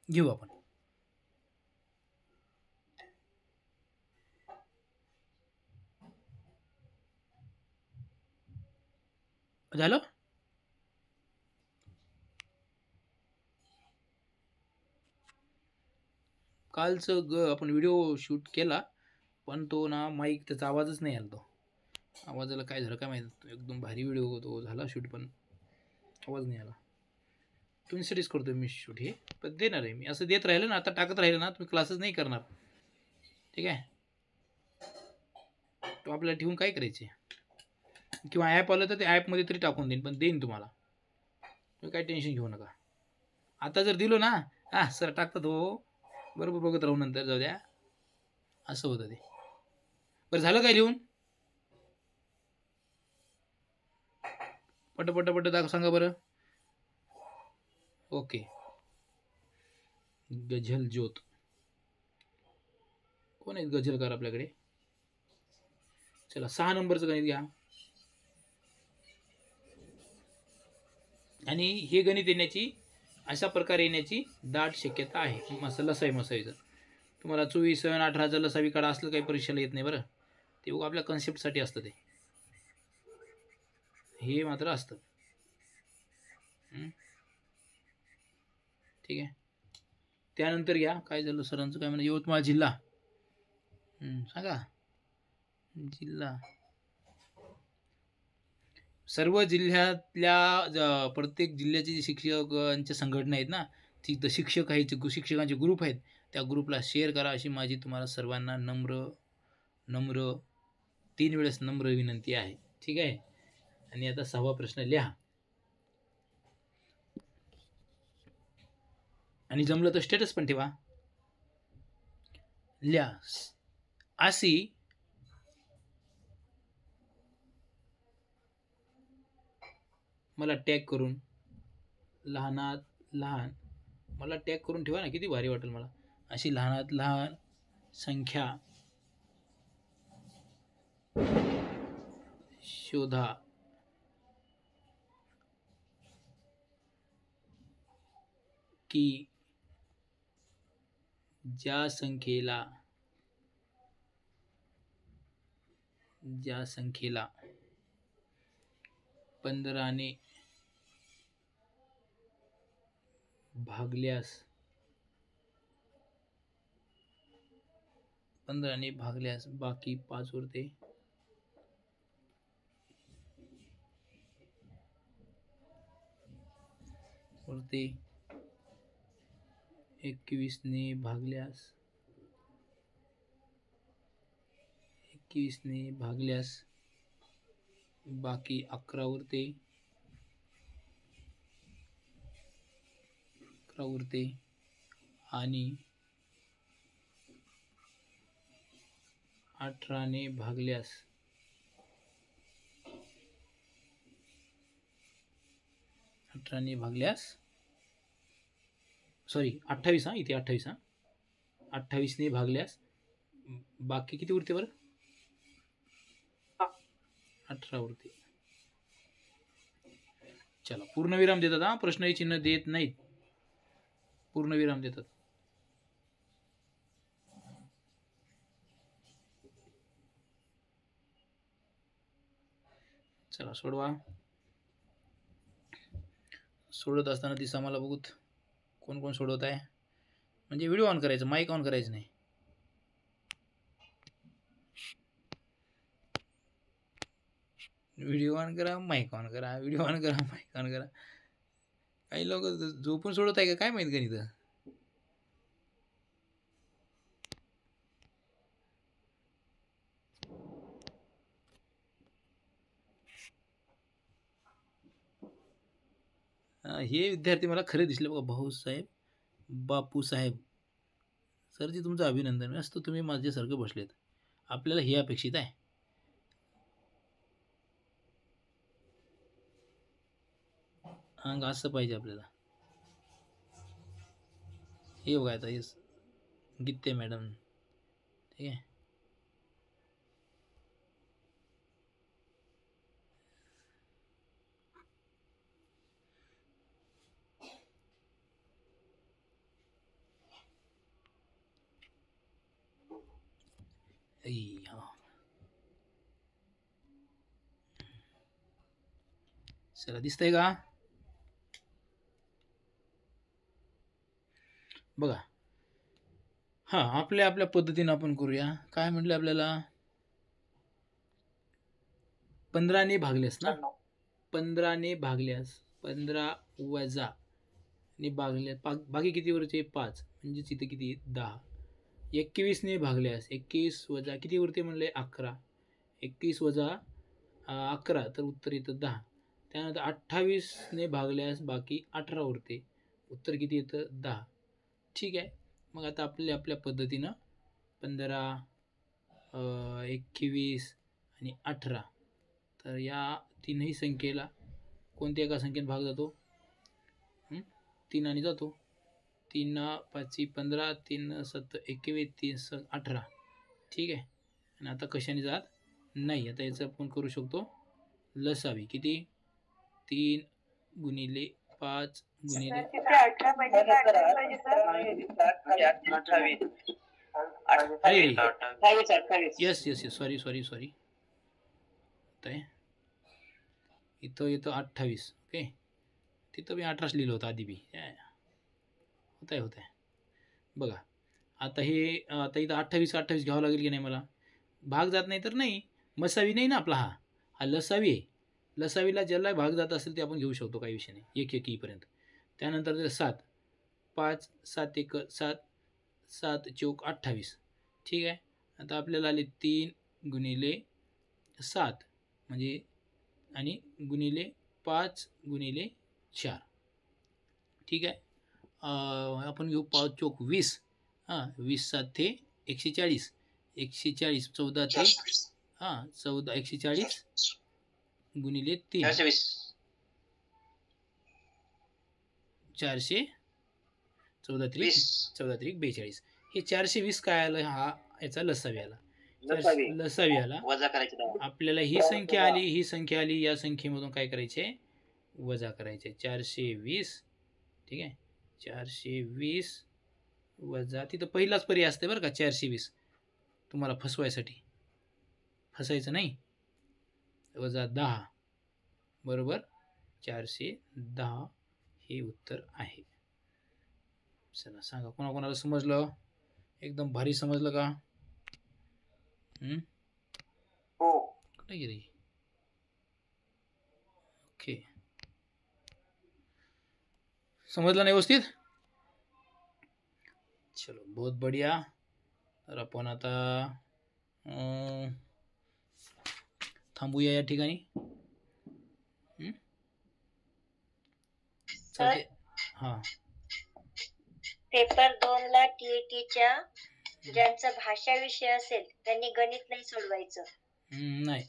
घेऊ आपण. झालं. कालचं आपण व्हिडिओ शूट केला, पण तो ना माईक त्याचा आवाजच नाही आला. तो आवाजाला काय झालं काय माहिती. एकदम भारी व्हिडिओ तो झाला शूट, पण आवाज नाही आला. तुमच्यासाठीच करतो मी शूट हे, पण देणार आहे मी. असं देत राहिलं ना, आता टाकत राहिलं ना, तुम्ही क्लासेस नाही करणार. ठीक आहे. तो आपल्याला ठेवून काय करायचे, किंवा ॲप आलं तर ते ॲपमध्ये तरी टाकून देईन, पण देईन तुम्हाला. तुम्ही काय टेन्शन घेऊ नका. आता जर दिलो ना, सर टाकतात हो, बरोबर बघत राहू, नंतर जाऊ द्या, असं होतं ते. बरं झालं काय लिहून, पट दाखव, सांगा बरं. ओके. गझल ज्योत कोण आहेत गझलकार आपल्याकडे. चला 6 नंबरचं गणित घ्या. आणि हे गणित येण्याची, अशा प्रकारे येण्याची दाट शक्यता आहे. लसावीचं तुम्हाला 24 आणि 18चं लसावी काढा असलं काही परीक्षेला येत नाही बरं. ते बघा आपल्या कन्सेप्टसाठी असतं ते, हे मात्र असतं. ठीक आहे. त्यानंतर घ्या, काय झालं सरांचं काय म्हणा, यवतमाळ जिल्हा. सांगा जिल्हा. सर्व जिल्ह्यातल्या प्रत्येक जिल्ह्याचे जे शिक्षकांच्या संघटना आहेत ना, तिथं शिक्षक आहेत, शिक्षकांचे ग्रुप आहेत, त्या ग्रुपला शेअर करा, अशी माझी तुम्हाला सर्वांना नम्र 3 वेळेस नम्र विनंती आहे. ठीक आहे. आणि आता 6वा प्रश्न लिहा, आणि जमलं तर स्टेटस पण ठेवा. लिहा. अशी मला टॅग करून, लहानात लहान मला टॅग करून ठेवा ना, किती भारी वाटेल मला. अशी लहानात लहान संख्या शोधा, की ज्या संख्येला 15ने भागल्यास बाकी 5 उरते, वरती 21 ने भागल्यास 21 ने भागल्यास बाकी 11 उरते 11 उरते आणि 18 ने भागल्यास 18 ने भागल्यास सॉरी 28 हा इथे 28 हा 28 ने भागल्यास बाकी किती उरते बरं 18 उरते. चला पूर्णविराम देतात हा प्रश्नही चिन्ह देत नाहीत पूर्णविराम देतात. चला सोडवा. सोडत असताना दिसा आम्हाला बघूत कोण कोण सोडवत आहे. म्हणजे व्हिडिओ ऑन करायचं माईक ऑन करायचं नाही. व्हिडिओ ऑन करा माईक ऑन करा व्हिडिओ ऑन करा माईक ऑन करा. काही लोक झोपून सोडत आहे का काय माहित गणित. हे विद्यार्थी मला खरे दिसले बघा. भाऊसाहेब बापूसाहेब सरजी तुमचं अभिनंदन. असतं तुम्ही माझ्यासारखं बसलेत. आपल्याला हे अपेक्षित आहे. अंग असं पाहिजे आपल्याला. हे बघा आता हे गीते मॅडम ठीक आहे. चला दिसतंय का बघा. हा आपल्या आपल्या पद्धतीने आपण करूया. काय म्हटलं आपल्याला 15 ने भागल्यास ना 15 ने भागल्यास 15 वजा ने भागल्यास बाकी किती वरचे 5 म्हणजेच इथे किती 10. 21 ने भागल्यास 21 वजा किती उरते म्हणले 11. 21 वजा 11 तर उत्तर येतं 10. त्यानंतर 28 ने भागल्यास बाकी 18 उरते. उत्तर किती येतं 10. ठीक आहे. मग आता आपल्या आपल्या पद्धतीनं 15 21 आणि 18 तर या तीनही संख्येला कोणत्या एका संख्येने भाग जातो 3 आणि जातो. 3 5 15 3 7 21 3 7 18. ठीक आहे. आणि आता कशाने जात नाही. आता याचं आपण करू शकतो लसावी. किती 3 गुणिले 5 गुणिले 28. Yes yes yes sorry sorry sorry होत आहे इथं येतं 28. ओके तिथं मी 18 लिहिलं होतं आधी बी. होत आहे बघा. आता हे आता इथं 28 घ्यावं लागेल की नाही मला. भाग जात नाही तर नाही. मसावी नाही ना आपला हा लसावी आहे. लसावीला ज्याला भाग जात असेल ते आपण घेऊ शकतो काही विषय नाही. 1 1 येईपर्यंत. त्यानंतर 7 5 7 1 7 7 चौक 28. ठीक आहे. आता आपल्याला आले 3 गुणिले 7 म्हणजे आणि गुणिले 5 गुणिले 4. ठीक आहे. आपण घेऊ 5 चौक 20. 20 7 ते 140. 140 14 ते 14 140 गुणिले 3 400 14 त्रिक 42. हे 420 काय आलं हा याचा लसावी आला. लसावी आला. आपल्याला ही संख्या आली या संख्येमधून काय करायचे वजा करायचे 420. ठीक आहे. 420 वजा तिथं पहिलाच पर्याय असते बरं का 420 तुम्हाला फसवायसाठी. फसायचं नाही. वजा 10 बरोबर 410 हे उत्तर आहे. चला सांगा कोणाकोणाला समजलं. एकदम भारी समजलं का. हो कुठे गेली. ओके समजलं ना व्यवस्थित? चलो बहुत बढ़िया. तर आपण आता थांबूया या ठिकाणी. चालते. हां पेपर 2 ला टीईटीच्या ज्यांचा भाषा विषय असेल त्यांनी गणित नाही सोडवायचं. नाही,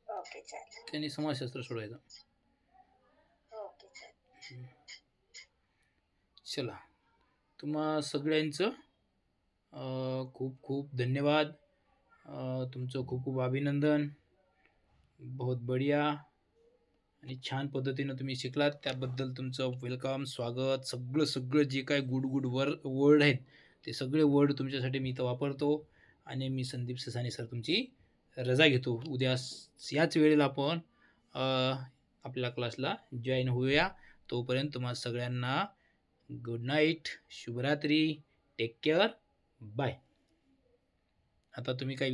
ओके चालेल. त्यांनी समाजशास्त्र सोडवायचं. ओके चालेल. चला, तुम्हा सगळ्यांचं खूप खूप धन्यवाद. तुमचं खूप खूप अभिनंदन. बहुत बढ़िया. आणि छान पद्धतीनं तुम्ही शिकलात त्याबद्दल तुमचं वेलकम, स्वागत. सगळं जे काय गुड वर्ड आहेत ते सगळे वर्ड तुमच्यासाठी मी इथं वापरतो. आणि मी संदीप ससाने सर तुमची रजा घेतो. उद्या याच वेळेला आपण आपल्या क्लासला जॉईन होऊया. तोपर्यंत तुम्हा सगळ्यांना गुड नाईट, शुभरात्री, टेक केअर, बाय. आता तुम्ही काही